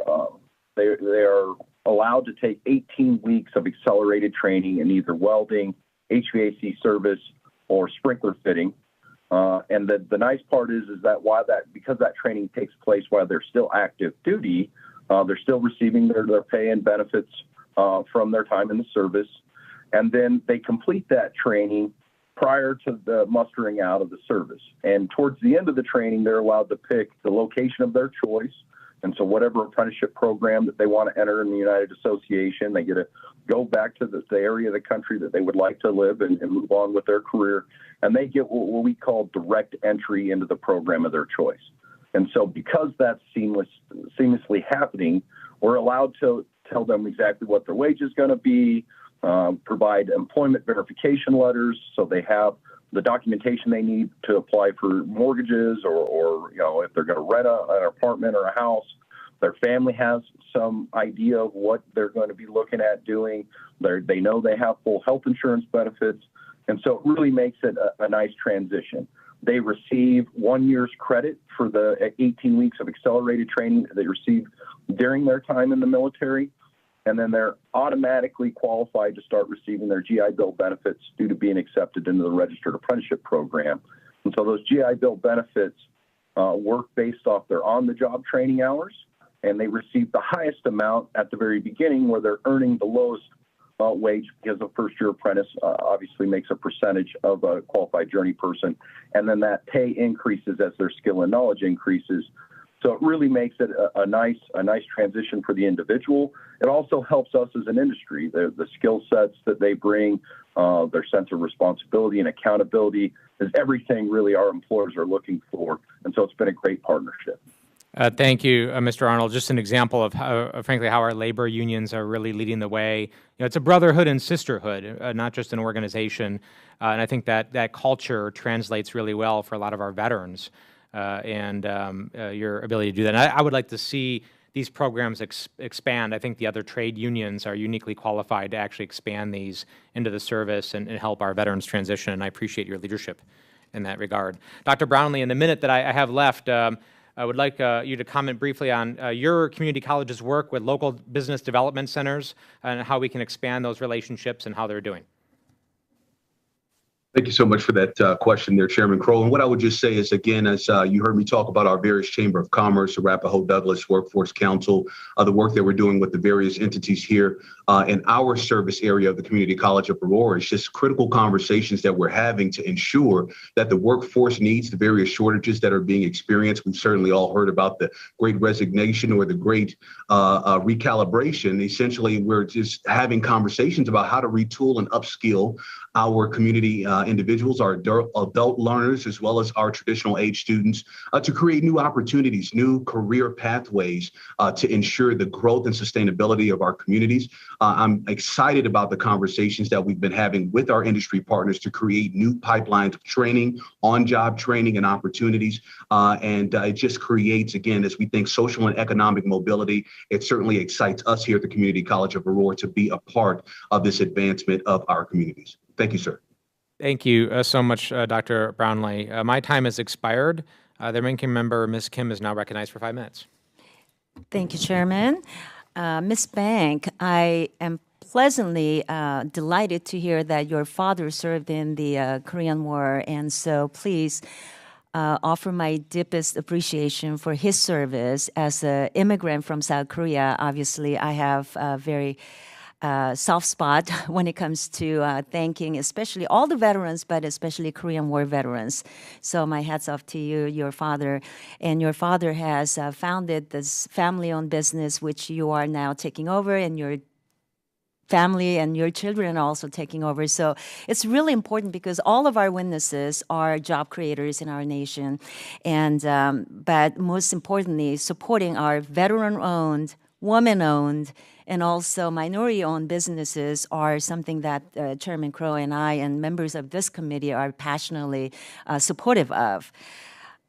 allowed to take 18 weeks of accelerated training in either welding, HVAC service, or sprinkler fitting. And the nice part is that because that training takes place while they're still active duty, they're still receiving their pay and benefits from their time in the service. And then they complete that training prior to the mustering out of the service. And towards the end of the training, they're allowed to pick the location of their choice. And so whatever apprenticeship program that they want to enter in the United Association, they get to go back to the area of the country that they would like to live and move on with their career. And they get what we call direct entry into the program of their choice. And so because that's seamlessly happening, we're allowed to tell them exactly what their wage is going to be, provide employment verification letters so they have the documentation they need to apply for mortgages or if they're going to rent an apartment or a house. Their family has some idea of what they're going to be looking at doing. They know they have full health insurance benefits. And so it really makes it a nice transition. They receive 1 year's credit for the 18 weeks of accelerated training that they receive during their time in the military. And then they're automatically qualified to start receiving their GI Bill benefits due to being accepted into the Registered Apprenticeship Program. And so those GI Bill benefits work based off their on-the-job training hours, and they receive the highest amount at the very beginning where they're earning the lowest wage because a first-year apprentice obviously makes a percentage of a qualified journey person, and then that pay increases as their skill and knowledge increases. So it really makes it a nice transition for the individual. It also helps us as an industry. The skill sets that they bring, their sense of responsibility and accountability is everything really our employers are looking for. And so it's been a great partnership. Thank you, Mr. Arnold. Just an example of how, frankly, how our labor unions are really leading the way. It's a brotherhood and sisterhood, not just an organization. And I think that culture translates really well for a lot of our veterans. And your ability to do that. And I would like to see these programs expand. I think the other trade unions are uniquely qualified to actually expand these into the service and help our veterans transition, and I appreciate your leadership in that regard. Dr. Brownlee, in the minute that I have left, I would like you to comment briefly on your community college's work with local business development centers and how we can expand those relationships and how they're doing. Thank you so much for that question there, Chairman Crow. And what I would just say is, again, as you heard me talk about our various Chamber of Commerce, Arapahoe Douglas Workforce Council, the work that we're doing with the various entities here in our service area of the Community College of Aurora, it's just critical conversations that we're having to ensure that the workforce needs the various shortages that are being experienced. We've certainly all heard about the great resignation or the great recalibration. Essentially, we're just having conversations about how to retool and upskill our community individuals, our adult learners, as well as our traditional age students, to create new opportunities, new career pathways to ensure the growth and sustainability of our communities. I'm excited about the conversations that we've been having with our industry partners to create new pipelines of training, on-job training and opportunities. And it just creates, again, as we think social and economic mobility, it certainly excites us here at the Community College of Aurora to be a part of this advancement of our communities. Thank you, sir. Thank you so much, Dr. Brownlee. My time has expired. The ranking member, Ms. Kim, is now recognized for 5 minutes. Thank you, Chairman. Ms. Bank, I am pleasantly delighted to hear that your father served in the Korean War, and so please offer my deepest appreciation for his service. As an immigrant from South Korea, obviously I have a very soft spot when it comes to thanking especially all the veterans, but especially Korean War veterans. So my hats off to you, your father. And your father has founded this family-owned business, which you are now taking over, and your family and your children are also taking over. So it's really important because all of our witnesses are job creators in our nation. And but most importantly, supporting our veteran-owned woman-owned and also minority-owned businesses are something that Chairman Crow and I and members of this committee are passionately supportive of.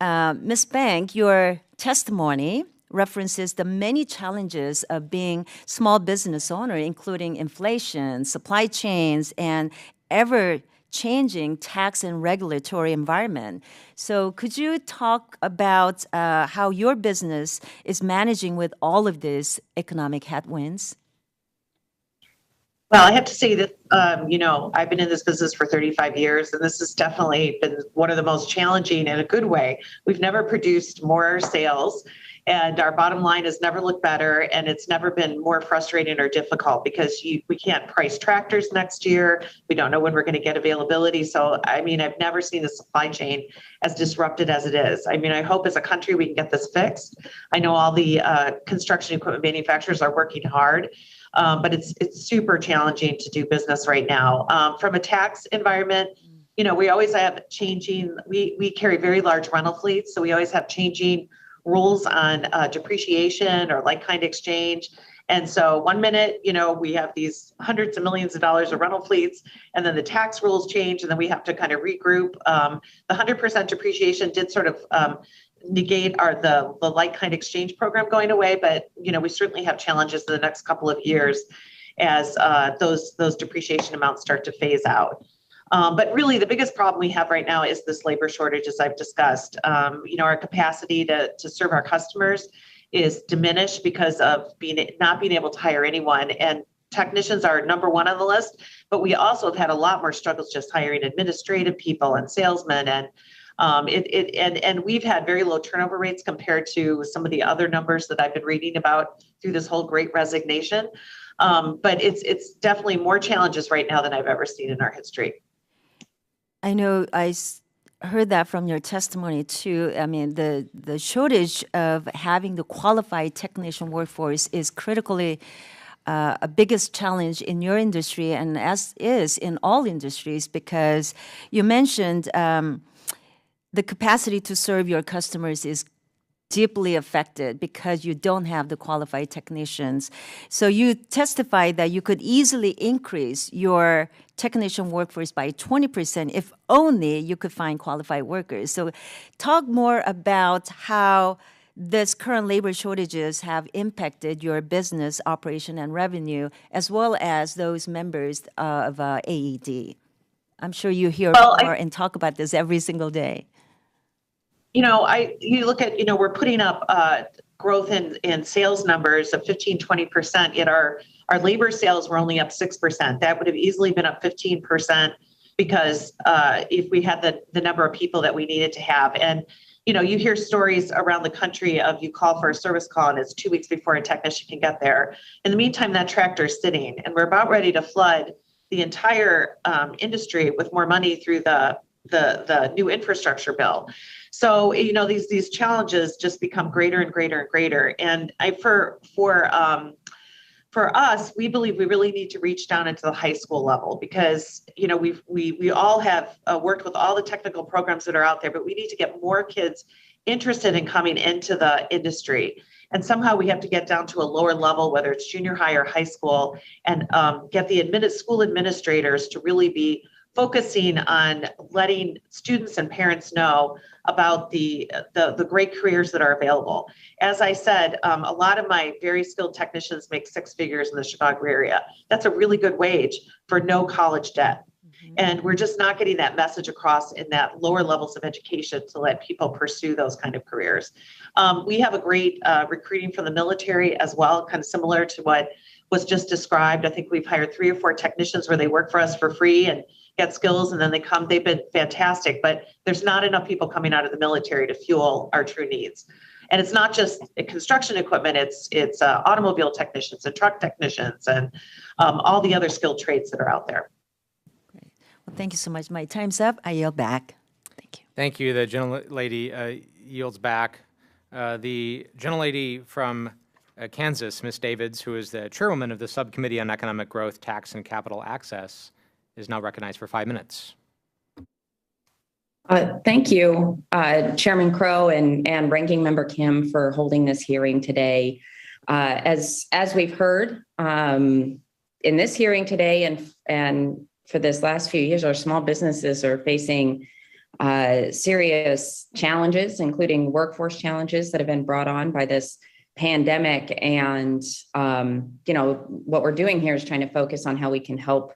Ms. Bank, your testimony references the many challenges of being small business owner, including inflation, supply chains, and ever-changing tax and regulatory environment. So could you talk about how your business is managing with all of these economic headwinds? Well, I have to say that, I've been in this business for 35 years, and this has definitely been one of the most challenging in a good way. We've never produced more sales, and our bottom line has never looked better, and it's never been more frustrating or difficult because we can't price tractors next year. We don't know when we're going to get availability. So, I've never seen the supply chain as disrupted as it is. I hope as a country we can get this fixed. I know all the construction equipment manufacturers are working hard. But it's super challenging to do business right now. From a tax environment, we always have changing, we carry very large rental fleets, so we always have changing rules on depreciation or like-kind exchange. And so 1 minute, we have these hundreds of millions of dollars of rental fleets, and then the tax rules change, and then we have to kind of regroup. The 100% depreciation did sort of negate the like-kind exchange program going away, but we certainly have challenges in the next couple of years as those depreciation amounts start to phase out. But really, the biggest problem we have right now is this labor shortage, as I've discussed. Our capacity to serve our customers is diminished because of not being able to hire anyone. And technicians are number one on the list, but we also have had a lot more struggles just hiring administrative people and salesmen, and we've had very low turnover rates compared to some of the other numbers that I've been reading about through this whole great resignation. But it's definitely more challenges right now than I've ever seen in our history. I know I heard that from your testimony too. The shortage of having the qualified technician workforce is critically a biggest challenge in your industry, and as is in all industries, because you mentioned the capacity to serve your customers is deeply affected because you don't have the qualified technicians. So you testified that you could easily increase your technician workforce by 20% if only you could find qualified workers. So talk more about how this current labor shortages have impacted your business operation and revenue, as well as those members of AED. I'm sure you hear more and talk about this every single day. You look at, we're putting up growth in sales numbers of 15-20%, yet our labor sales were only up 6%. That would have easily been up 15% because if we had the number of people that we needed to have. And, you hear stories around the country of you call for a service call and it's 2 weeks before a technician can get there. In the meantime, that tractor is sitting, and we're about ready to flood the entire industry with more money through the new infrastructure bill. So, these challenges just become greater and greater and greater. And for us, we believe we really need to reach down into the high school level because, we all have worked with all the technical programs that are out there, but we need to get more kids interested in coming into the industry. And somehow we have to get down to a lower level, whether it's junior high or high school, and get the school administrators to really be focusing on letting students and parents know about the great careers that are available. As I said, a lot of my very skilled technicians make 6 figures in the Chicago area. That's a really good wage for no college debt. Mm-hmm. And we're just not getting that message across in that lower levels of education to let people pursue those kind of careers. We have a great recruiting from the military as well, kind of similar to what was just described. I think we've hired 3 or 4 technicians where they work for us for free and get skills, and then they come. They've been fantastic, but there's not enough people coming out of the military to fuel our true needs. And it's not just construction equipment, it's automobile technicians and truck technicians and all the other skilled trades that are out there. Great. Well, thank you so much. My time's up. I yield back. Thank you. Thank you. The gentlelady yields back. The gentlelady from Kansas, Ms. Davids, who is the chairwoman of the Subcommittee on Economic Growth, Tax, and Capital Access, is now recognized for 5 minutes. Thank you, Chairman Crow and Ranking Member Kim for holding this hearing today. As we've heard in this hearing today and for this last few years, our small businesses are facing serious challenges, including workforce challenges that have been brought on by this pandemic. And, what we're doing here is trying to focus on how we can help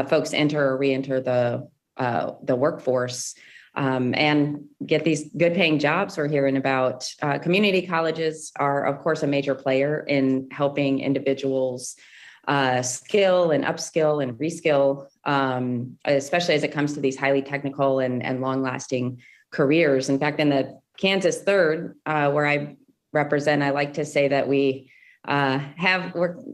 folks enter or re-enter the workforce and get these good paying jobs we're hearing about. Community colleges are, of course, a major player in helping individuals skill and upskill and reskill, especially as it comes to these highly technical and long-lasting careers. In fact, in the Kansas 3rd, where I represent, I like to say that we're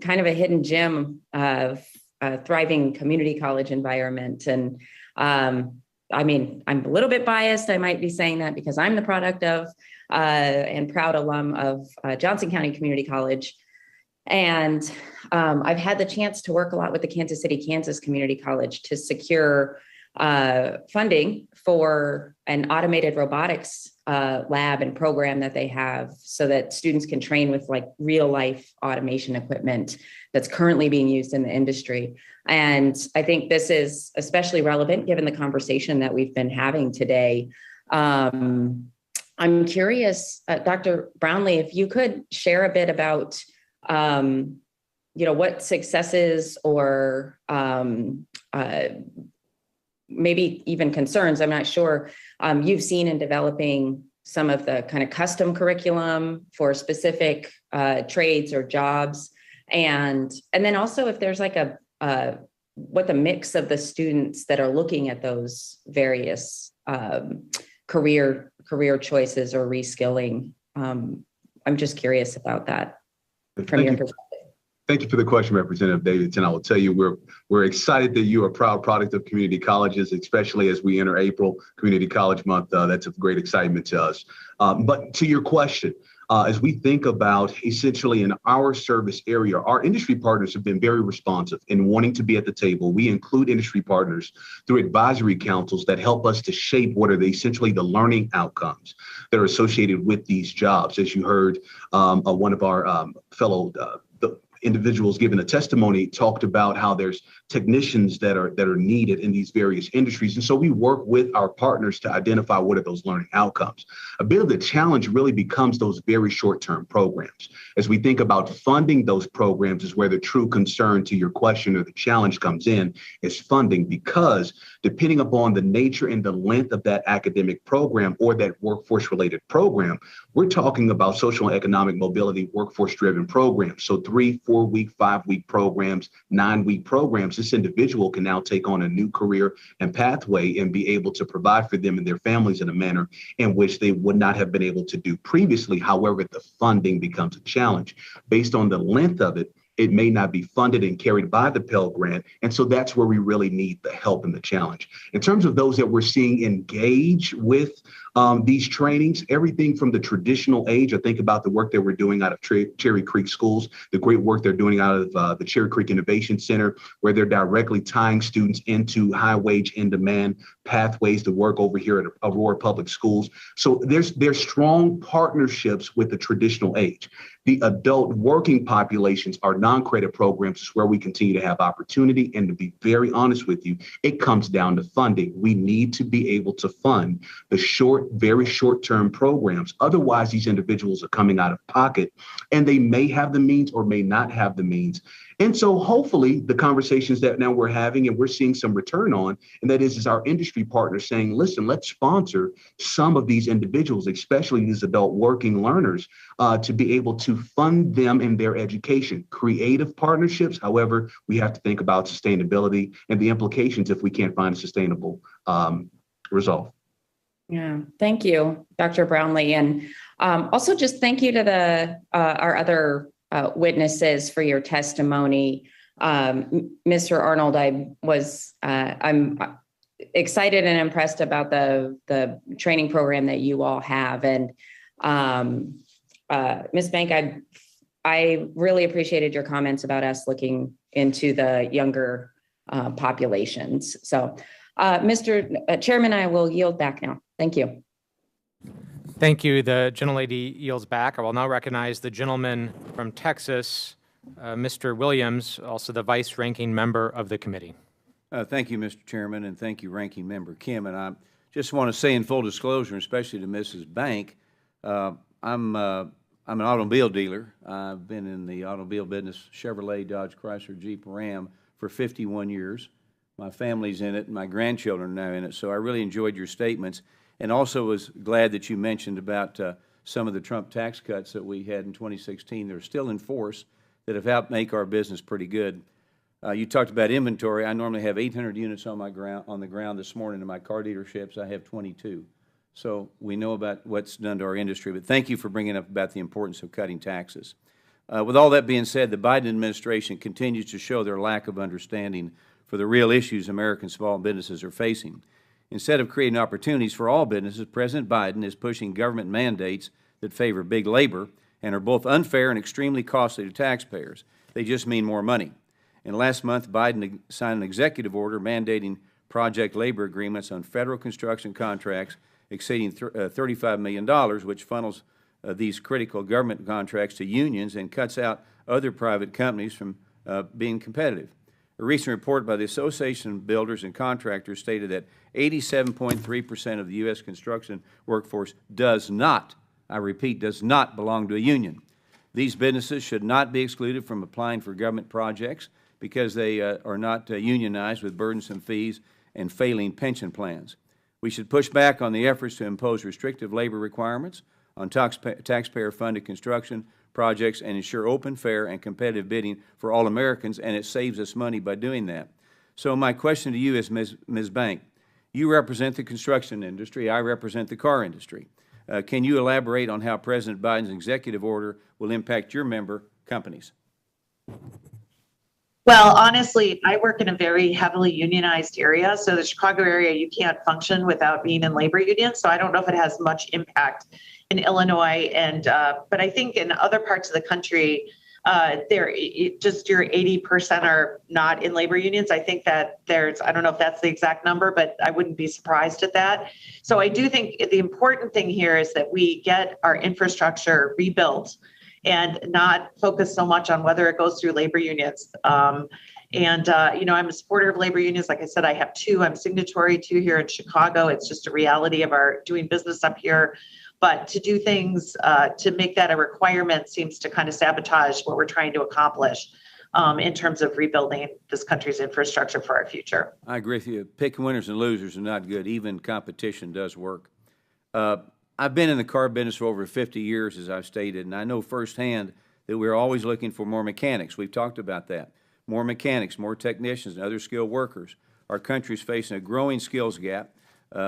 kind of a hidden gem of a thriving community college environment. And I'm a little bit biased. I might be saying that because I'm the product of and proud alum of Johnson County Community College. And I've had the chance to work a lot with the Kansas City, Kansas Community College to secure funding for an automated robotics lab and program that they have so that students can train with like real life automation equipment that's currently being used in the industry. And I think this is especially relevant given the conversation that we've been having today. I'm curious, Dr. Brownlee, if you could share a bit about what successes or maybe even concerns, I'm not sure, you've seen in developing some of the kind of custom curriculum for specific trades or jobs. And then also if there's like what the mix of the students that are looking at those various career choices or reskilling. I'm just curious about that from your perspective. Thank you for the question, Representative Davidson. I will tell you, we're excited that you are a proud product of community colleges, especially as we enter April, Community College Month. That's of great excitement to us. But to your question, as we think about essentially in our service area, our industry partners have been very responsive in wanting to be at the table. We include industry partners through advisory councils that help us to shape what are essentially the learning outcomes that are associated with these jobs. As you heard, one of our fellow individuals given a testimony talked about how there's technicians that are needed in these various industries. And so we work with our partners to identify what are those learning outcomes. A bit of the challenge really becomes those very short-term programs. As we think about funding those programs is where the true concern to your question or the challenge comes in is funding, because depending upon the nature and the length of that academic program or that workforce-related program, we're talking about social and economic mobility, workforce-driven programs. So 3, 4-week, 5-week programs, 9-week programs. This individual can now take on a new career and pathway and be able to provide for them and their families in a manner in which they would not have been able to do previously. However, the funding becomes a challenge. Based on the length of it, it may not be funded and carried by the Pell Grant. And so that's where we really need the help and the challenge. In terms of those that we're seeing engage with these trainings, everything from the traditional age, I think about the work that we're doing out of Cherry Creek schools, the great work they're doing out of the Cherry Creek Innovation Center, where they're directly tying students into high wage, in demand pathways to work over here at Aurora Public Schools. So there's strong partnerships with the traditional age. The adult working populations, our non-credit programs, is where we continue to have opportunity. And to be very honest with you, it comes down to funding. We need to be able to fund the very short-term programs. Otherwise, these individuals are coming out of pocket and they may have the means or may not have the means. And so hopefully the conversations that now we're having and we're seeing some return on, and that is our industry partners saying, listen, let's sponsor some of these individuals, especially these adult working learners, to be able to fund them in their education. Creative partnerships, however, we have to think about sustainability and the implications if we can't find a sustainable result. Yeah, thank you, Dr. Brownlee. And also just thank you to our other witnesses for your testimony. Mr. Arnold, I'm excited and impressed about the training program that you all have. And Ms. Bank, I really appreciated your comments about us looking into the younger populations. So Mr. Chairman, I will yield back now. Thank you. Thank you. The gentlelady yields back. I will now recognize the gentleman from Texas, Mr. Williams, also the vice-ranking member of the committee. Thank you, Mr. Chairman, and thank you, Ranking Member Kim. And I just want to say in full disclosure, especially to Mrs. Bank, I'm an automobile dealer. I've been in the automobile business, Chevrolet, Dodge, Chrysler, Jeep, Ram, for 51 years. My family's in it, and my grandchildren are now in it. So I really enjoyed your statements, and also was glad that you mentioned about some of the Trump tax cuts that we had in 2016 that are still in force that have helped make our business pretty good. You talked about inventory. I normally have 800 units on the ground this morning. In my car dealerships, I have 22. So we know about what's done to our industry. But thank you for bringing up about the importance of cutting taxes. With all that being said, the Biden administration continues to show their lack of understanding for the real issues American small businesses are facing. Instead of creating opportunities for all businesses, President Biden is pushing government mandates that favor big labor and are both unfair and extremely costly to taxpayers. They just mean more money. And last month, Biden signed an executive order mandating project labor agreements on federal construction contracts exceeding $35 million, which funnels these critical government contracts to unions and cuts out other private companies from being competitive. A recent report by the Association of Builders and Contractors stated that 87.3% of the U.S. construction workforce does not, I repeat, does not belong to a union. These businesses should not be excluded from applying for government projects because they are not unionized with burdensome fees and failing pension plans. We should push back on the efforts to impose restrictive labor requirements on taxpayer-funded construction projects and ensure open, fair, and competitive bidding for all Americans, and it saves us money by doing that. So my question to you is, Ms. Bank, you represent the construction industry, I represent the car industry. Can you elaborate on how President Biden's executive order will impact your member companies? Well, honestly, I work in a very heavily unionized area. So the Chicago area, you can't function without being in labor unions. So I don't know if it has much impact in Illinois. And but I think in other parts of the country, just your 80% are not in labor unions. I think that I don't know if that's the exact number, but I wouldn't be surprised at that. So I do think the important thing here is that we get our infrastructure rebuilt and not focus so much on whether it goes through labor unions. I'm a supporter of labor unions. Like I said, I have two. I'm signatory to here in Chicago. It's just a reality of our doing business up here. But to do things, to make that a requirement seems to kind of sabotage what we're trying to accomplish in terms of rebuilding this country's infrastructure for our future. I agree with you. Picking winners and losers are not good. Even competition does work. I've been in the car business for over 50 years, as I've stated, and I know firsthand that we're always looking for more mechanics. We've talked about that. More mechanics, more technicians, and other skilled workers. Our country's facing a growing skills gap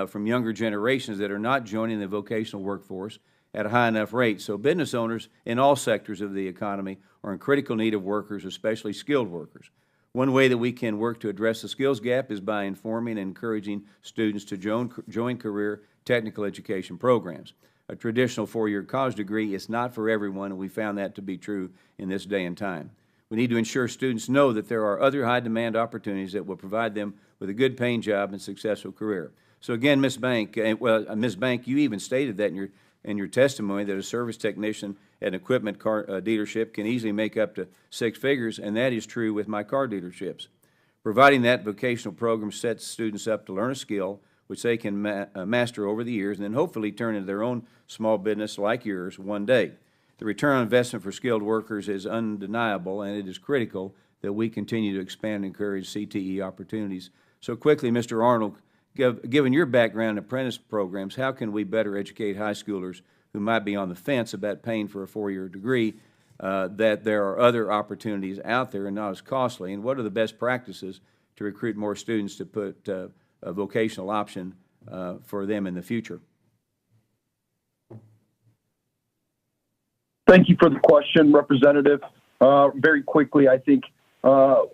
from younger generations that are not joining the vocational workforce at a high enough rate. So business owners in all sectors of the economy are in critical need of workers, especially skilled workers. One way that we can work to address the skills gap is by informing and encouraging students to join career technical education programs. A traditional four-year college degree is not for everyone, and we found that to be true in this day and time. We need to ensure students know that there are other high-demand opportunities that will provide them with a good-paying job and successful career. So again, Ms. Bank, Ms. Bank, you even stated that in your testimony that a service technician at an equipment car dealership can easily make up to 6 figures, and that is true with my car dealerships. Providing that vocational program sets students up to learn a skill which they can master over the years and then hopefully turn into their own small business like yours one day. The return on investment for skilled workers is undeniable, and it is critical that we continue to expand and encourage CTE opportunities. So quickly, Mr. Arnold, given your background in apprentice programs, how can we better educate high schoolers who might be on the fence about paying for a 4-year degree that there are other opportunities out there and not as costly? And what are the best practices to recruit more students to put a vocational option for them in the future? Thank you for the question, Representative. Very quickly, I think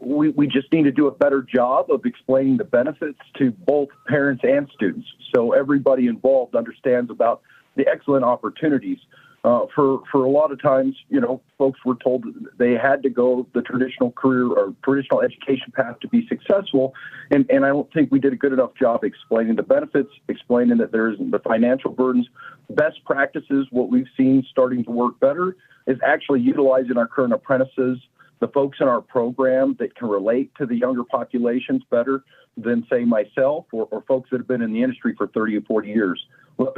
we just need to do a better job of explaining the benefits to both parents and students so everybody involved understands about the excellent opportunities. For a lot of times, folks were told that they had to go the traditional career or traditional education path to be successful. And I don't think we did a good enough job explaining the benefits, explaining that there's the financial burdens, best practices. What we've seen starting to work better is actually utilizing our current apprentices, the folks in our program that can relate to the younger populations better than, say, myself or folks that have been in the industry for 30 or 40 years.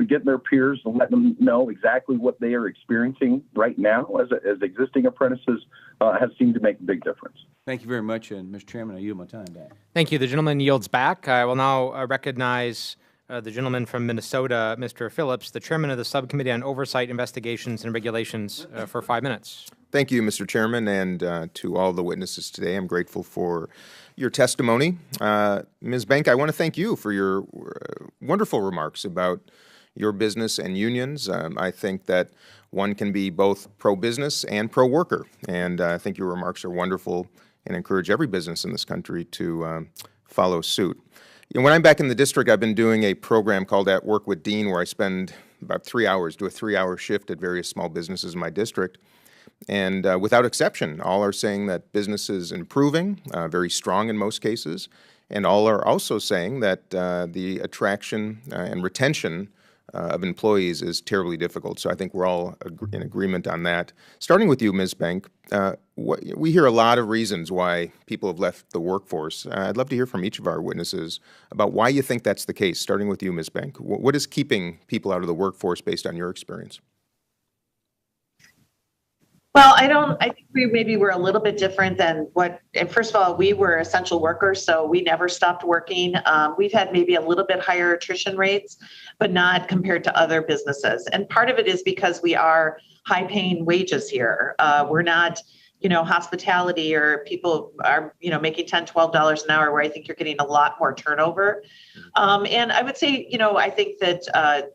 Getting their peers and letting them know exactly what they are experiencing right now as existing apprentices has seemed to make a big difference. Thank you very much. And Mr. Chairman, I yield my time back. Thank you. The gentleman yields back. I will now recognize the gentleman from Minnesota, Mr. Phillips, the chairman of the Subcommittee on Oversight, Investigations, and Regulations, for 5 minutes. Thank you, Mr. Chairman, and to all the witnesses today. I'm grateful for your testimony. Ms. Bank, I want to thank you for your wonderful remarks about your business and unions. I think that one can be both pro-business and pro-worker, and I think your remarks are wonderful and encourage every business in this country to follow suit. When I'm back in the district, I've been doing a program called At Work with Dean, where I spend about 3 hours, do a 3-hour shift at various small businesses in my district. And without exception, all are saying that business is improving, very strong in most cases, and all are also saying that the attraction and retention of employees is terribly difficult. So I think we're all in agreement on that. Starting with you, Ms. Bank, we hear a lot of reasons why people have left the workforce. I'd love to hear from each of our witnesses about why you think that's the case. Starting with you, Ms. Bank, what is keeping people out of the workforce based on your experience? Well, I think we maybe were a little bit different than and first of all, we were essential workers, so we never stopped working. We've had maybe a little bit higher attrition rates, but not compared to other businesses. And part of it is because we are high paying wages here. We're not, hospitality or people are, making $10, $12 an hour, where I think you're getting a lot more turnover. And I would say, I think that,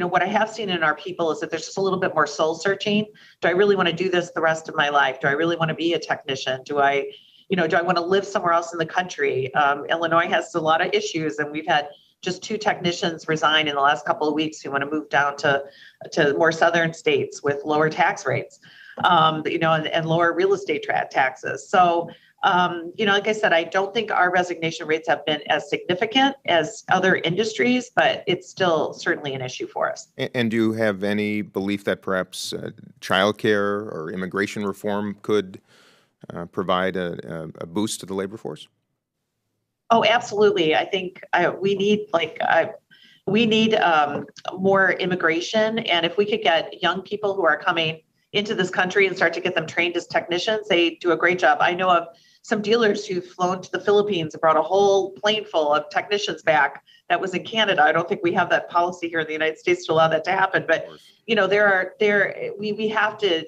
what I have seen in our people is that there's just a little bit more soul searching. Do I really want to do this the rest of my life? Do I really want to be a technician? Do I want to live somewhere else in the country? Illinois has a lot of issues, and we've had just 2 technicians resign in the last couple of weeks who want to move down to more southern states with lower tax rates, and lower real estate taxes. So, like I said, I don't think our resignation rates have been as significant as other industries, but it's still certainly an issue for us. And do you have any belief that perhaps childcare or immigration reform could provide a boost to the labor force? Oh, absolutely. I think we need more immigration, and if we could get young people who are coming into this country and start to get them trained as technicians, they do a great job. I know of some dealers who've flown to the Philippines and brought a whole plane full of technicians back. That was in Canada. I don't think we have that policy here in the United States to allow that to happen. But we have to.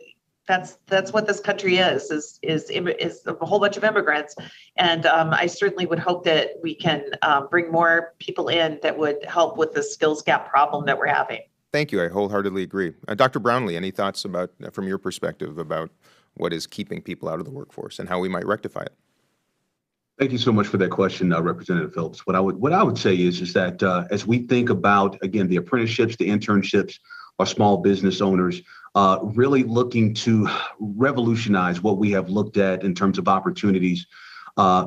That's what this country is a whole bunch of immigrants, and I certainly would hope that we can bring more people in that would help with the skills gap problem that we're having. Thank you. I wholeheartedly agree. Dr. Brownlee, any thoughts from your perspective about what is keeping people out of the workforce and how we might rectify it? Thank you so much for that question, Representative Phillips. What I would say is that as we think about, again, the apprenticeships, the internships, our small business owners, really looking to revolutionize what we have looked at in terms of opportunities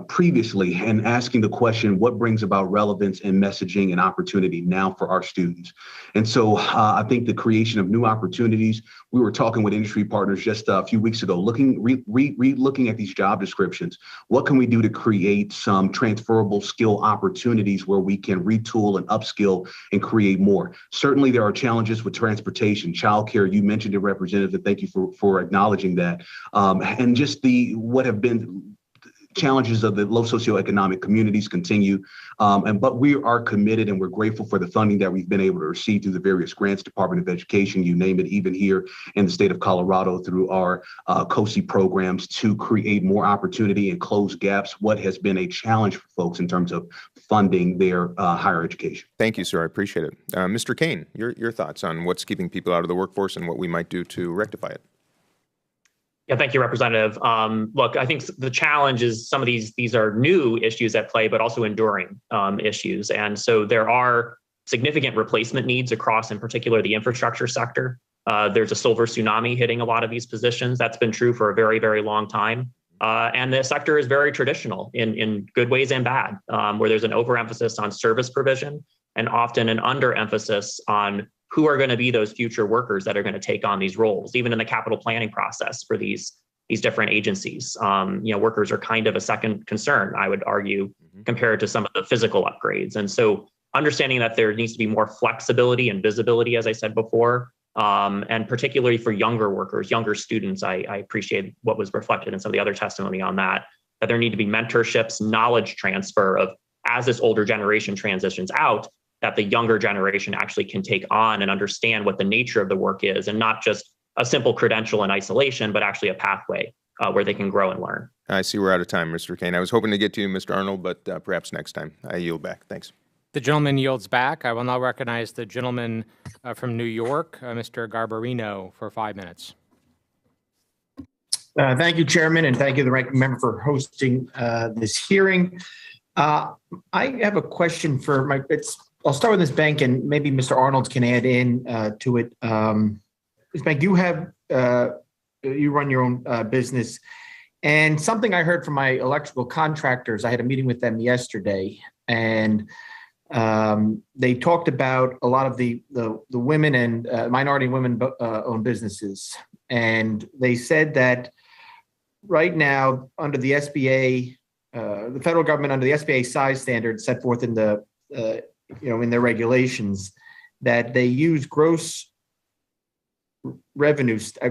previously, and asking the question, what brings about relevance and messaging and opportunity now for our students? And so I think the creation of new opportunities, we were talking with industry partners just a few weeks ago, looking at these job descriptions. What can we do to create some transferable skill opportunities where we can retool and upskill and create more? Certainly there are challenges with transportation, childcare. You mentioned it, Representative, and thank you for acknowledging that. And just what have been challenges of the low socioeconomic communities continue, but we are committed and we're grateful for the funding that we've been able to receive through the various grants, Department of Education, you name it, even here in the state of Colorado through our COSI programs to create more opportunity and close gaps, what has been a challenge for folks in terms of funding their higher education. Thank you, sir. I appreciate it. Mr. Kane, your thoughts on what's keeping people out of the workforce and what we might do to rectify it? Yeah, thank you, Representative. Look, I think the challenge is some of these are new issues at play, but also enduring issues. And so there are significant replacement needs across, in particular, the infrastructure sector. There's a silver tsunami hitting a lot of these positions. That's been true for a very, very long time. And the sector is very traditional in good ways and bad, where there's an overemphasis on service provision and often an underemphasis on who are going to be those future workers that are going to take on these roles, even in the capital planning process for these different agencies. Workers are kind of a second concern, I would argue, compared to some of the physical upgrades. And so understanding that there needs to be more flexibility and visibility, as I said before, and particularly for younger workers, younger students, I appreciate what was reflected in some of the other testimony on that there need to be mentorships, knowledge transfer of as this older generation transitions out, that the younger generation actually can take on and understand what the nature of the work is, and not just a simple credential in isolation, but actually a pathway where they can grow and learn. I see we're out of time, Mr. Kane. I was hoping to get to you, Mr. Arnold, but perhaps next time. I yield back. Thanks. The gentleman yields back. I will now recognize the gentleman from New York, Mr. Garbarino, for 5 minutes. Thank you, Chairman, and thank you, the ranking member, for hosting this hearing. I have a question for I'll start with Ms. Bank, and maybe Mr. Arnold can add in to it. Ms. Bank, you run your own business, and something I heard from my electrical contractors, I had a meeting with them yesterday, and they talked about a lot of the women and minority women owned businesses. And they said that right now, under the SBA, the federal government, under the SBA size standards set forth in the in their regulations, that they use gross revenue, a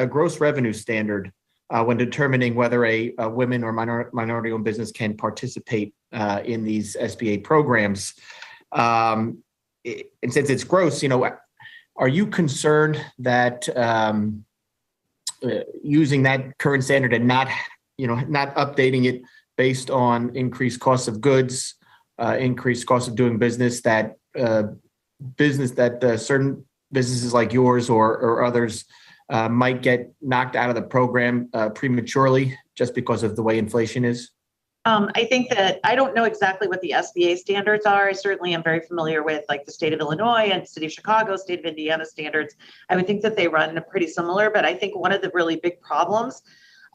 gross revenue standard when determining whether a women or minority-owned business can participate in these SBA programs. And since it's gross, are you concerned that using that current standard and not updating it based on increased costs of goods, increased costs of doing business, that certain businesses like yours or others might get knocked out of the program prematurely just because of the way inflation is? I think that I don't know exactly what the SBA standards are. I certainly am very familiar with like the state of Illinois and city of Chicago, state of Indiana standards. I would think that they run pretty similar, but I think one of the really big problems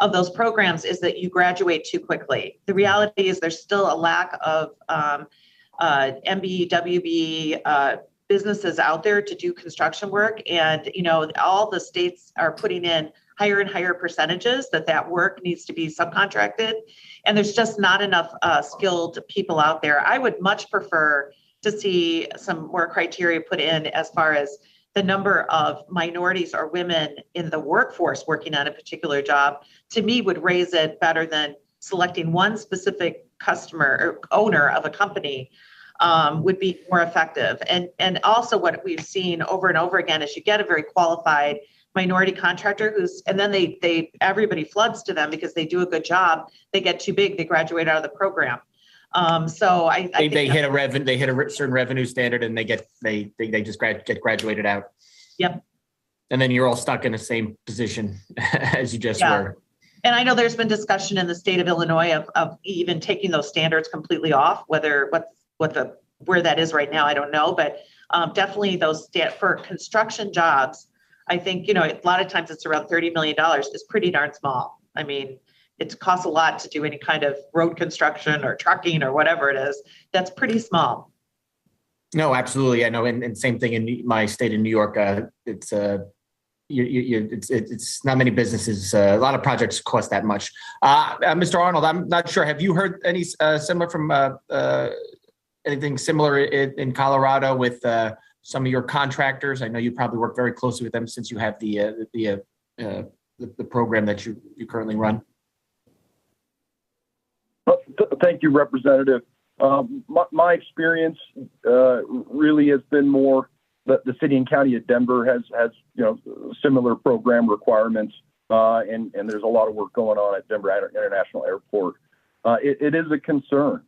of those programs is that you graduate too quickly. The reality is there's still a lack of MB, WB businesses out there to do construction work. And, all the states are putting in higher and higher percentages that work needs to be subcontracted. And there's just not enough skilled people out there. I would much prefer to see some more criteria put in as far as the number of minorities or women in the workforce working on a particular job. To me, would raise it better than selecting one specific customer or owner of a company. Would be more effective. And also what we've seen over and over again is you get a very qualified minority contractor and then everybody floods to them because they do a good job. They get too big, they graduate out of the program. So I think they hit a certain revenue standard and they just get graduated out. Yep. And then you're all stuck in the same position as you just were. And I know there's been discussion in the state of Illinois of even taking those standards completely off, where that is right now, I don't know, but definitely those for construction jobs, I think, a lot of times it's around $30 million is pretty darn small. I mean, it costs a lot to do any kind of road construction or trucking or whatever it is. That's pretty small. No, absolutely. I know. And same thing in my state of New York. It's not many businesses. A lot of projects cost that much. Mr. Arnold, I'm not sure. Have you heard any similar from anything similar in Colorado with some of your contractors? I know you probably work very closely with them since you have the program that you currently run. Thank you, Representative. My experience really has been more that the city and county of Denver has similar program requirements, and there's a lot of work going on at Denver International Airport. It is a concern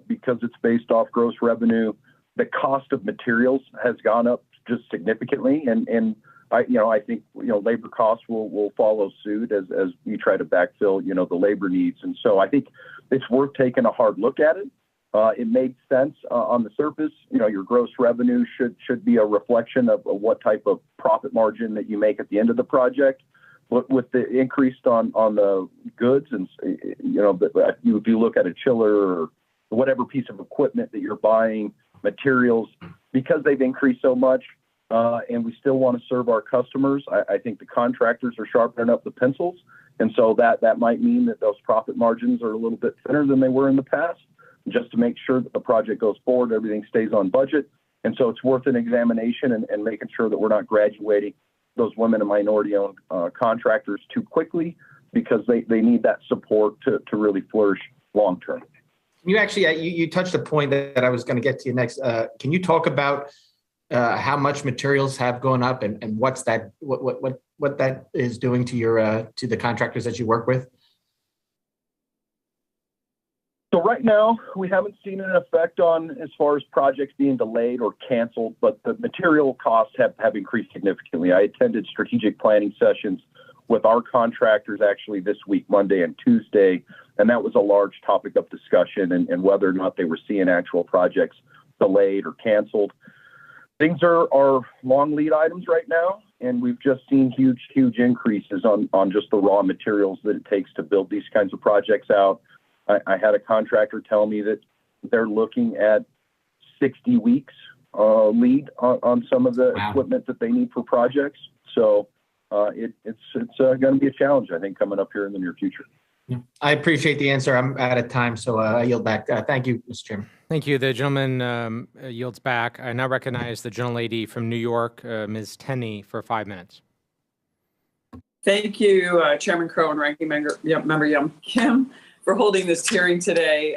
because it's based off gross revenue. The cost of materials has gone up just significantly, and I think labor costs will follow suit as we try to backfill the labor needs. And so I think it's worth taking a hard look at it. It made sense on the surface. Your gross revenue should be a reflection of what type of profit margin that you make at the end of the project. But with the increase on the goods, and if you look at a chiller or whatever piece of equipment that you're buying, materials, because they've increased so much, and we still want to serve our customers, I think the contractors are sharpening up the pencils, and so that might mean that those profit margins are a little bit thinner than they were in the past, just to make sure that the project goes forward, everything stays on budget. And so it's worth an examination and making sure that we're not graduating those women and minority-owned contractors too quickly, because they need that support to really flourish long-term. You actually, you touched a point that I was going to get to you next. Can you talk about how much materials have gone up and what that is doing to to the contractors that you work with? So right now, we haven't seen an effect on as far as projects being delayed or canceled, but the material costs have increased significantly. I attended strategic planning sessions with our contractors actually this week, Monday and Tuesday, and that was a large topic of discussion and whether or not they were seeing actual projects delayed or canceled. Things are long lead items right now, and we've just seen huge increases on just the raw materials that it takes to build these kinds of projects out. I had a contractor tell me that they're looking at 60 weeks lead on some of the equipment that they need for projects. So it's going to be a challenge, I think, coming up here in the near future. I appreciate the answer. I'm out of time, so I yield back. Thank you, Mr. Chairman. Thank you. The gentleman yields back. I now recognize the gentlelady from New York, Ms. Tenney, for 5 minutes. Thank you, Chairman Crow and Ranking Member Young Kim, for holding this hearing today.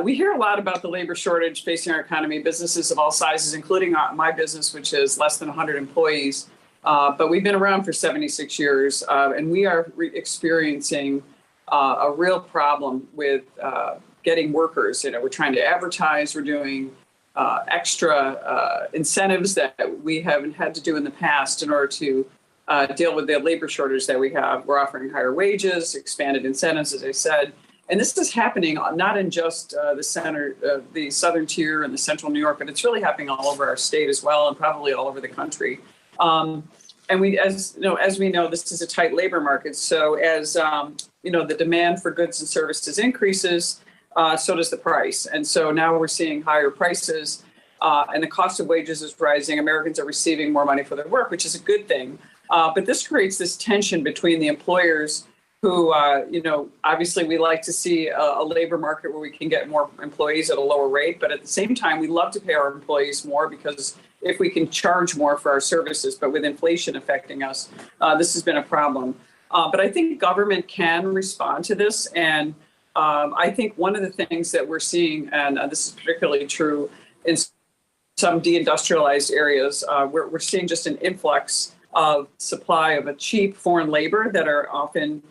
We hear a lot about the labor shortage facing our economy, businesses of all sizes, including my business, which is less than 100 employees. But we've been around for 76 years, and we are experiencing a real problem with getting workers. We're trying to advertise, we're doing extra incentives that we haven't had to do in the past in order to deal with the labor shortage that we have. We're offering higher wages, expanded incentives, as I said. And this is happening not in just the southern tier and the central New York, but it's really happening all over our state as well, and probably all over the country. And as we know, this is a tight labor market. So as the demand for goods and services increases, so does the price. And so now we're seeing higher prices, and the cost of wages is rising. Americans are receiving more money for their work, which is a good thing. But this creates this tension between the employers who, obviously we like to see a labor market where we can get more employees at a lower rate. But at the same time, we love to pay our employees more, because if we can charge more for our services, but with inflation affecting us, this has been a problem. But I think government can respond to this. And I think one of the things that we're seeing, and this is particularly true in some deindustrialized areas, we're seeing just an influx of supply of a cheap foreign labor that are often,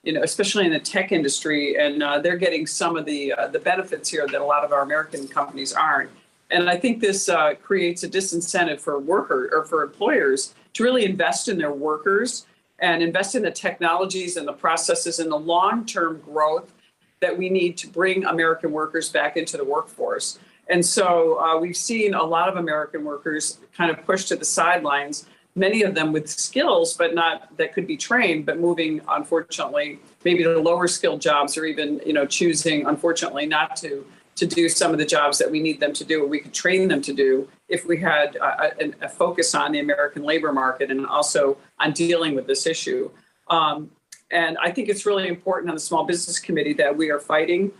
especially in the tech industry, and they're getting some of the benefits here that a lot of our American companies aren't. And I think this creates a disincentive for employers to really invest in their workers and invest in the technologies and the processes and the long-term growth that we need to bring American workers back into the workforce. And so we've seen a lot of American workers kind of pushed to the sidelines, many of them with skills, but not that could be trained, but moving, unfortunately, maybe to lower skilled jobs, or even, choosing, unfortunately, not to do some of the jobs that we need them to do, or we could train them to do if we had a focus on the American labor market and also on dealing with this issue. And I think it's really important on the Small Business Committee that we are fighting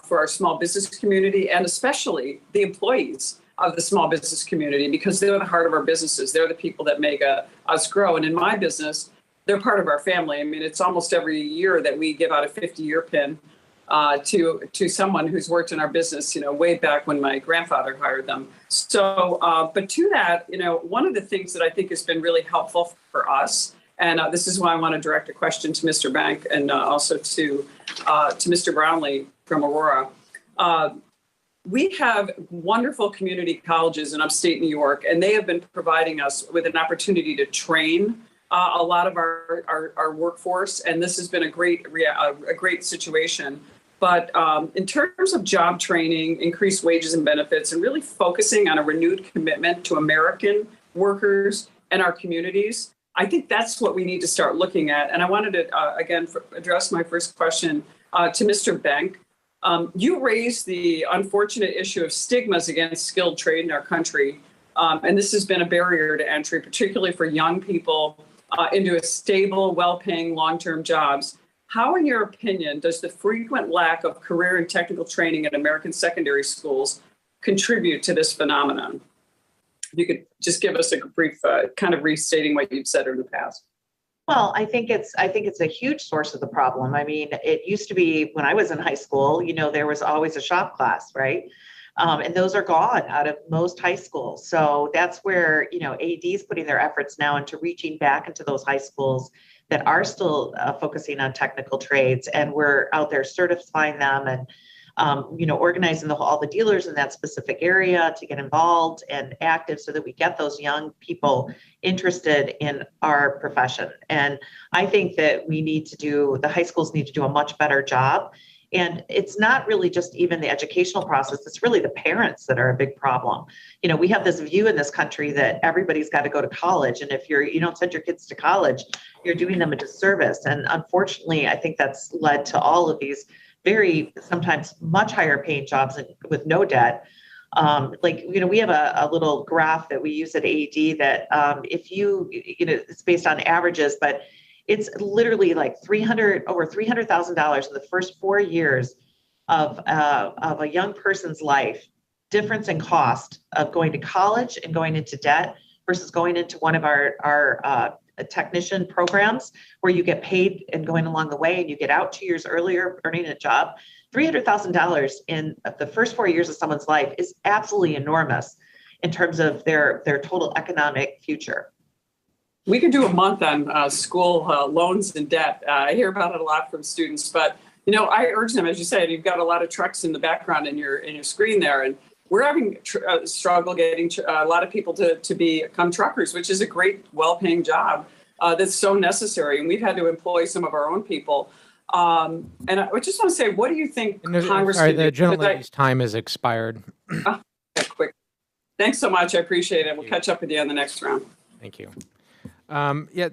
for our small business community, and especially the employees of the small business community, because they're the heart of our businesses. They're the people that make us grow. And in my business, they're part of our family. I mean, it's almost every year that we give out a 50-year pin to someone who's worked in our business, way back when my grandfather hired them. So, but to that, one of the things that I think has been really helpful for us, and this is why I want to direct a question to Mr. Bank and also to Mr. Brownlee from Aurora. We have wonderful community colleges in upstate New York, and they have been providing us with an opportunity to train a lot of our workforce. And this has been a great situation. But in terms of job training, increased wages and benefits, and really focusing on a renewed commitment to American workers and our communities, I think that's what we need to start looking at. And I wanted to, again, address my first question to Mr. Bank. You raised the unfortunate issue of stigmas against skilled trade in our country. And this has been a barrier to entry, particularly for young people into a stable, well-paying, long-term jobs. How, in your opinion, does the frequent lack of career and technical training in American secondary schools contribute to this phenomenon? If you could just give us a brief kind of restating what you've said in the past. Well, I think it's a huge source of the problem. I mean, it used to be when I was in high school, there was always a shop class, right? And those are gone out of most high schools. So that's where, AD is putting their efforts now into reaching back into those high schools that are still focusing on technical trades. And we're out there certifying them and, organizing all the dealers in that specific area to get involved and active so that we get those young people interested in our profession. And I think that the high schools need to do a much better job. And it's not really just even the educational process, it's really the parents that are a big problem. We have this view in this country that everybody's got to go to college. And if you don't send your kids to college, you're doing them a disservice. And unfortunately, I think that's led to all of these very, sometimes much higher paying jobs with no debt. We have a little graph that we use at AD that it's based on averages, but it's literally like over $300,000 in the first 4 years of a young person's life, difference in cost of going to college and going into debt versus going into one of our technician programs where you get paid and going along the way and you get out 2 years earlier earning a job. $300,000 in the first 4 years of someone's life is absolutely enormous in terms of their total economic future. We could do a month on school loans and debt. I hear about it a lot from students, but I urge them, as you said, you've got a lot of trucks in the background in your screen there, and we're having struggle getting a lot of people to become truckers, which is a great, well-paying job that's so necessary, and we've had to employ some of our own people. And I just want to say, what do you think Congress? Sorry, the gentleman's time has expired. Quick. Thanks so much. I appreciate it. We'll catch up with you on the next round. Thank you.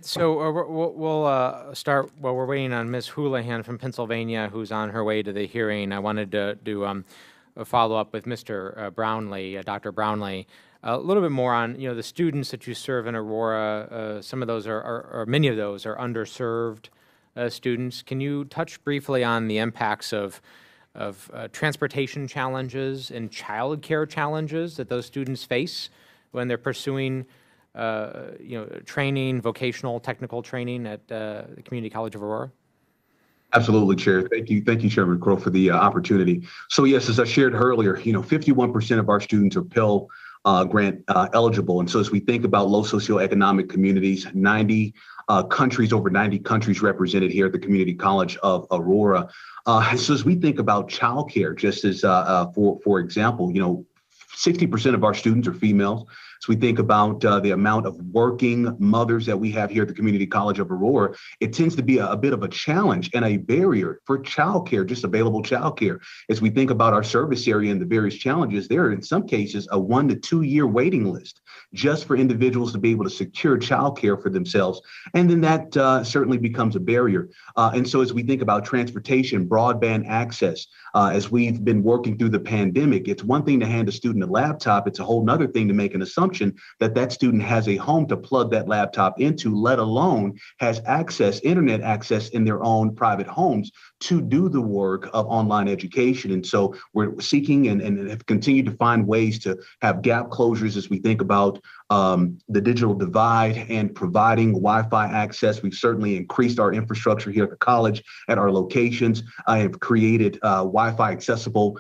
So we'll start while we're waiting on Ms. Houlihan from Pennsylvania, who's on her way to the hearing. I wanted to do a follow-up with Mr. Brownlee, Dr. Brownlee, a little bit more on the students that you serve in Aurora. Some of those or many of those are underserved students. Can you touch briefly on the impacts of transportation challenges and child care challenges that those students face when they're pursuing training, vocational, technical training at the Community College of Aurora? Absolutely, Chair. Thank you, Chairman Crow, for the opportunity. So yes, as I shared earlier, 51% of our students are Pell Grant eligible. And so as we think about low socioeconomic communities, over 90 countries represented here at the Community College of Aurora. So as we think about childcare, just as for example, 60% of our students are females. So we think about the amount of working mothers that we have here at the Community College of Aurora. It tends to be a bit of a challenge and a barrier for childcare, just available childcare. As we think about our service area and the various challenges, there are in some cases a 1 to 2 year waiting list just for individuals to be able to secure childcare for themselves. And then that certainly becomes a barrier. And so as we think about transportation, broadband access, as we've been working through the pandemic, it's one thing to hand a student a laptop. It's a whole nother thing to make an assumption that student has a home to plug that laptop into, let alone has internet access in their own private homes to do the work of online education. And so we're seeking and have continued to find ways to have gap closures as we think about the digital divide and providing Wi-Fi access. We've certainly increased our infrastructure here at the college at our locations. I have created Wi-Fi accessible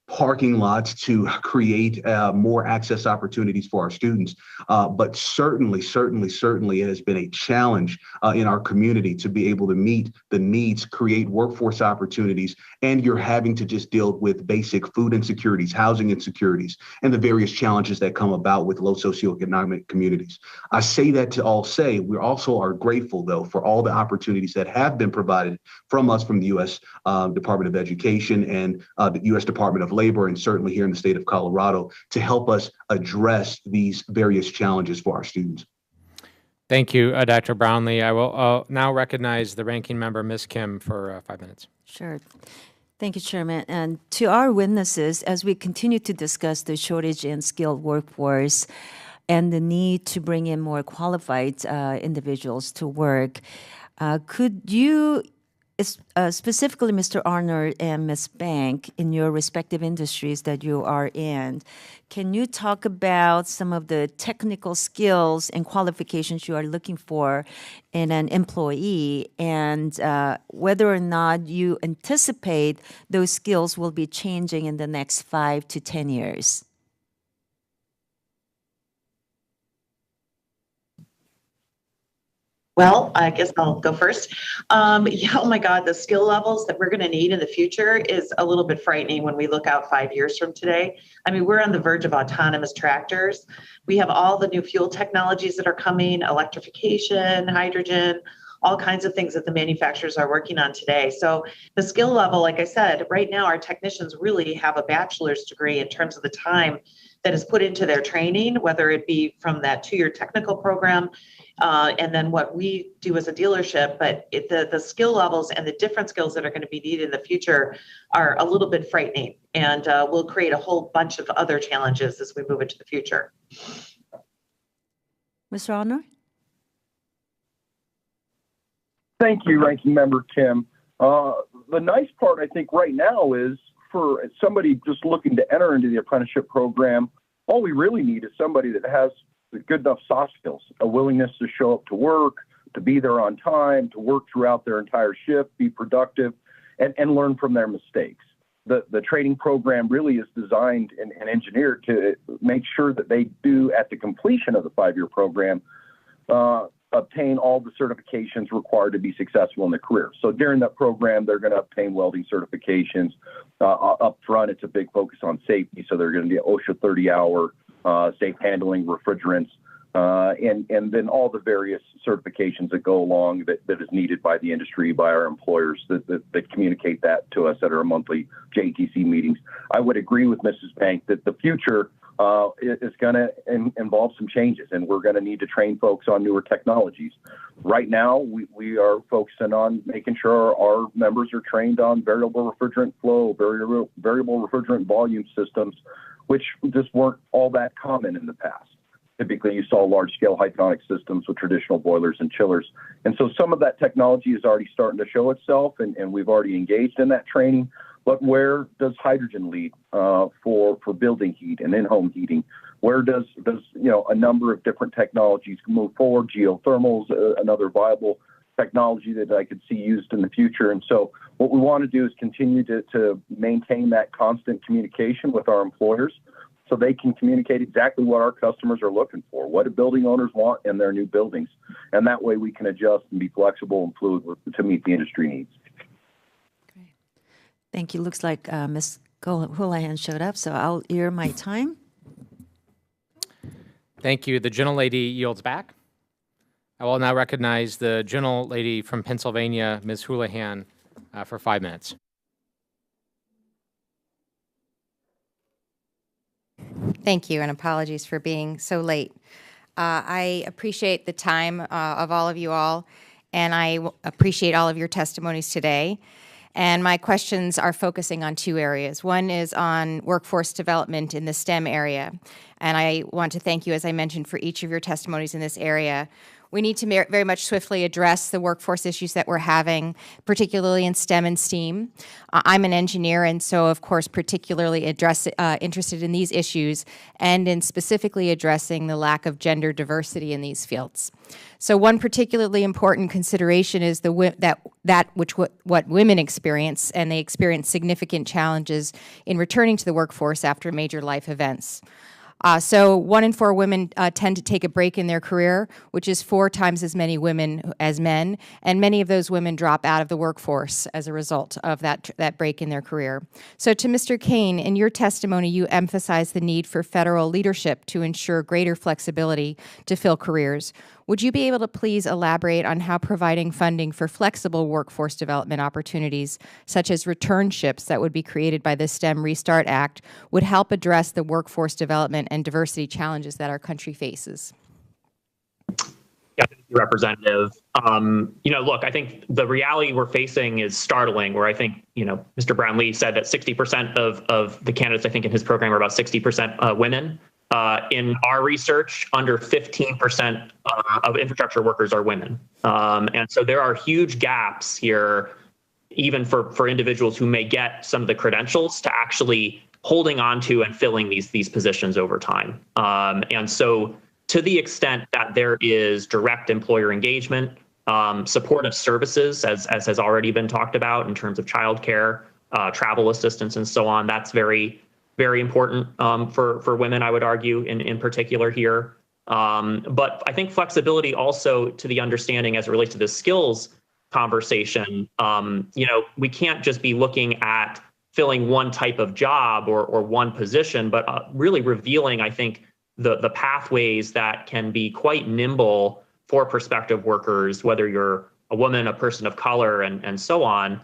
parking lots to create more access opportunities for our students. But certainly it has been a challenge in our community to be able to meet the needs, create workforce opportunities, and you're having to just deal with basic food insecurities, housing insecurities, and the various challenges that come about with low socioeconomic communities. I say that to all say we also are grateful, though, for all the opportunities that have been provided from us from the U.S. Department of Education and the U.S. Department of Labor, and certainly here in the state of Colorado, to help us address these various challenges for our students. Thank you, Dr. Brownlee. I will now recognize the ranking member, Ms. Kim, for 5 minutes. Sure. Thank you, Chairman. And to our witnesses, as we continue to discuss the shortage in skilled workforce and the need to bring in more qualified individuals to work, could you, specifically Mr. Arnold and Ms. Bank, in your respective industries that you are in, can you talk about some of the technical skills and qualifications you are looking for in an employee, and whether or not you anticipate those skills will be changing in the next 5 to 10 years? Well, I guess I'll go first. Yeah, oh my God, the skill levels that we're going to need in the future is a little bit frightening when we look out 5 years from today. I mean, we're on the verge of autonomous tractors. We have all the new fuel technologies that are coming, electrification, hydrogen, all kinds of things that the manufacturers are working on today. So the skill level, like I said, right now our technicians really have a bachelor's degree in terms of the time that is put into their training, whether it be from that 2-year technical program and then what we do as a dealership. But the skill levels and the different skills that are going to be needed in the future are a little bit frightening, and will create a whole bunch of other challenges as we move into the future. Mr. Arnold? Thank you, Ranking Member Kim. The nice part, I think, right now is for somebody just looking to enter into the apprenticeship program, all we really need is somebody that has good enough soft skills, a willingness to show up to work, to be there on time, to work throughout their entire shift, be productive, and learn from their mistakes. The training program really is designed and engineered to make sure that they do, at the completion of the 5-year program, obtain all the certifications required to be successful in their career. So during that program, they're going to obtain welding certifications. Up front, it's a big focus on safety. So they're going to be OSHA 30-hour safe handling, refrigerants, and then all the various certifications that go along that is needed by the industry, by our employers that communicate that to us at our monthly JTC meetings. I would agree with Mrs. Bank that the future is going to involve some changes, and we're going to need to train folks on newer technologies. Right now, we are focusing on making sure our members are trained on variable refrigerant flow, variable refrigerant volume systems, which just weren't all that common in the past. Typically, you saw large-scale hydronic systems with traditional boilers and chillers. And so some of that technology is already starting to show itself, and we've already engaged in that training. But where does hydrogen lead for building heat and in-home heating? Where does a number of different technologies move forward? Geothermal is another viable technology that I could see used in the future. And so what we want to do is continue to maintain that constant communication with our employers so they can communicate exactly what our customers are looking for, what do building owners want in their new buildings. And that way we can adjust and be flexible and fluid to meet the industry needs. Thank you. Looks like Ms. Houlihan showed up, so I'll ear my time. Thank you. The gentlelady yields back. I will now recognize the gentlelady from Pennsylvania, Ms. Houlihan, for 5 minutes. Thank you, and apologies for being so late. I appreciate the time of all of you all, and I appreciate all of your testimonies today. And my questions are focusing on 2 areas. One is on workforce development in the STEM area. And I want to thank you, as I mentioned, for each of your testimonies in this area. We need to very much swiftly address the workforce issues that we're having, particularly in STEM and STEAM. I'm an engineer, and so, of course, particularly interested in these issues and in specifically addressing the lack of gender diversity in these fields. So one particularly important consideration is what women experience, and they experience significant challenges in returning to the workforce after major life events. So 1 in 4 women tend to take a break in their career, which is 4 times as many women as men, and many of those women drop out of the workforce as a result of that break in their career. So to Mr. Kane, in your testimony, you emphasized the need for federal leadership to ensure greater flexibility to fill careers. Would you be able to please elaborate on how providing funding for flexible workforce development opportunities, such as returnships that would be created by the STEM Restart Act, would help address the workforce development and diversity challenges that our country faces? Yeah, thank you, Representative. Look, I think the reality we're facing is startling, where I think, Mr. Brownlee said that 60% of the candidates, I think, in his program are about 60% women. In our research, under 15% of infrastructure workers are women. And so there are huge gaps here, even for individuals who may get some of the credentials to actually holding on to and filling these positions over time. And so to the extent that there is direct employer engagement, supportive services, as has already been talked about in terms of childcare, travel assistance, and so on, that's very important for women, I would argue, in particular here. But I think flexibility also to the understanding as it relates to the skills conversation, we can't just be looking at filling one type of job or one position, but really revealing, I think, the pathways that can be quite nimble for prospective workers, whether you're a woman, a person of color, and so on,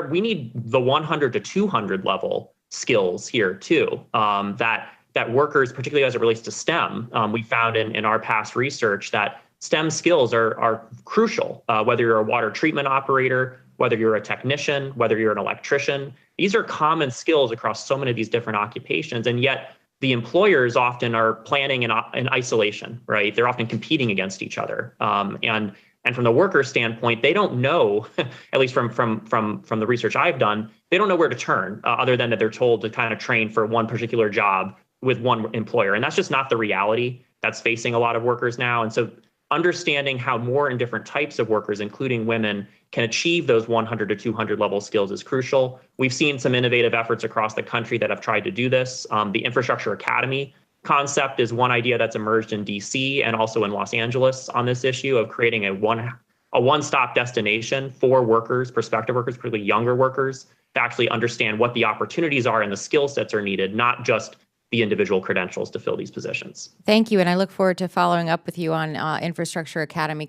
we need the 100 to 200 level skills here too, that workers, particularly as it relates to STEM, we found in our past research that STEM skills are crucial, whether you're a water treatment operator, whether you're a technician, whether you're an electrician. These are common skills across so many of these different occupations, and yet the employers often are planning in isolation, right? They're often competing against each other. And from the worker standpoint, they don't know, at least from the research I've done, they don't know where to turn other than that they're told to kind of train for one particular job with one employer. And that's just not the reality that's facing a lot of workers now. And so understanding how more and different types of workers, including women, can achieve those 100 to 200 level skills is crucial. We've seen some innovative efforts across the country that have tried to do this. The Infrastructure Academy concept is one idea that's emerged in DC and also in Los Angeles on this issue of creating a one-stop destination for workers, prospective workers, particularly younger workers, to actually understand what the opportunities are and the skill sets are needed, not just the individual credentials to fill these positions. Thank you, and I look forward to following up with you on the Infrastructure Academy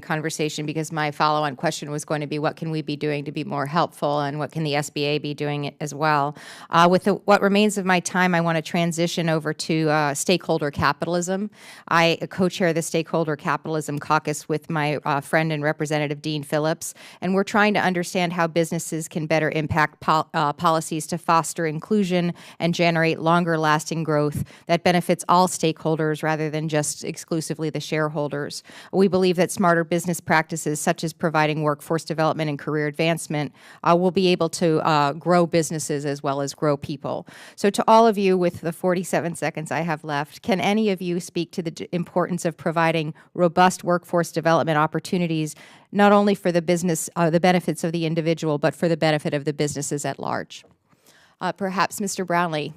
conversation, because my follow-on question was going to be what can we be doing to be more helpful, and what can the SBA be doing as well. With what remains of my time, I want to transition over to Stakeholder Capitalism. I co-chair the Stakeholder Capitalism Caucus with my friend and Representative Dean Phillips, and we're trying to understand how businesses can better impact policies to foster inclusion and generate longer-lasting growth that benefits all stakeholders rather than just exclusively the shareholders. We believe that smarter business practices, such as providing workforce development and career advancement, will be able to grow businesses as well as grow people. So to all of you, with the 47 seconds I have left, can any of you speak to the importance of providing robust workforce development opportunities, not only for the business, the benefits of the individual, but for the benefit of the businesses at large? Perhaps Mr. Brownlee.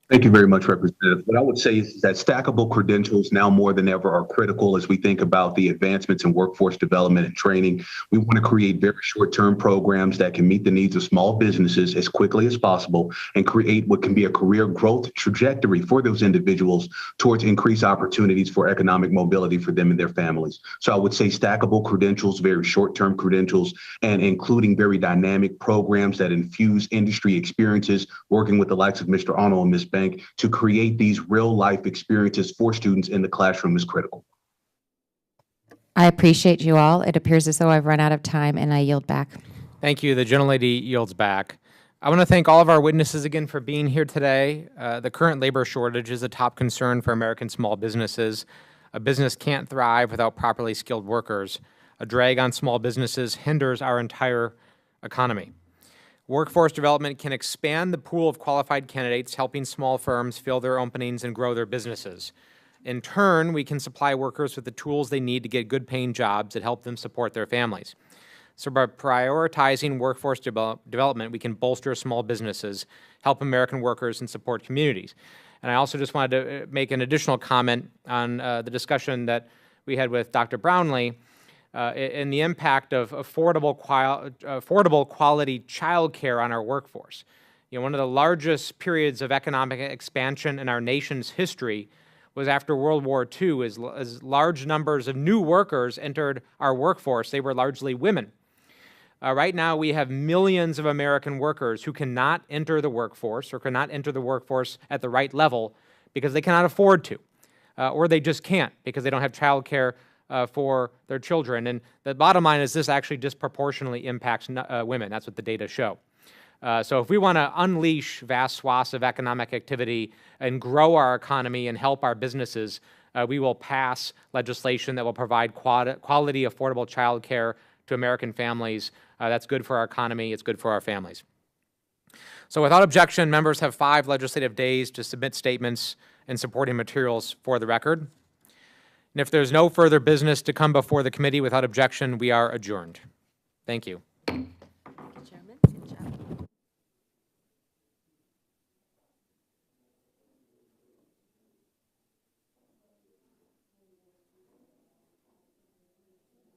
Thank you very much, Representative. What I would say is that stackable credentials now more than ever are critical as we think about the advancements in workforce development and training. We want to create very short-term programs that can meet the needs of small businesses as quickly as possible and create what can be a career growth trajectory for those individuals towards increased opportunities for economic mobility for them and their families. So I would say stackable credentials, very short-term credentials, and including very dynamic programs that infuse industry experiences, working with the likes of Mr. Arnold and Ms. Bank to create these real life experiences for students in the classroom is critical. I appreciate you all. It appears as though I've run out of time, and I yield back. Thank you. The gentlelady yields back. I want to thank all of our witnesses again for being here today. The current labor shortage is a top concern for American small businesses. A business can't thrive without properly skilled workers. A drag on small businesses hinders our entire economy. Workforce development can expand the pool of qualified candidates, helping small firms fill their openings and grow their businesses. In turn, we can supply workers with the tools they need to get good-paying jobs that help them support their families. So by prioritizing workforce development, we can bolster small businesses, help American workers, and support communities. And I also just wanted to make an additional comment on the discussion that we had with Dr. Brownlee and the impact of affordable quality child care on our workforce. You know, one of the largest periods of economic expansion in our nation's history was after World War II, as large numbers of new workers entered our workforce. They were largely women. Right now, we have millions of American workers who cannot enter the workforce or cannot enter the workforce at the right level because they cannot afford to, or they just can't because they don't have child care for their children. And the bottom line is this actually disproportionately impacts women. That's what the data show. So if we want to unleash vast swaths of economic activity and grow our economy and help our businesses, we will pass legislation that will provide quality, affordable child care to American families. That's good for our economy. It's good for our families. So without objection, members have 5 legislative days to submit statements and supporting materials for the record. And if there's no further business to come before the committee without objection, we are adjourned. Thank you.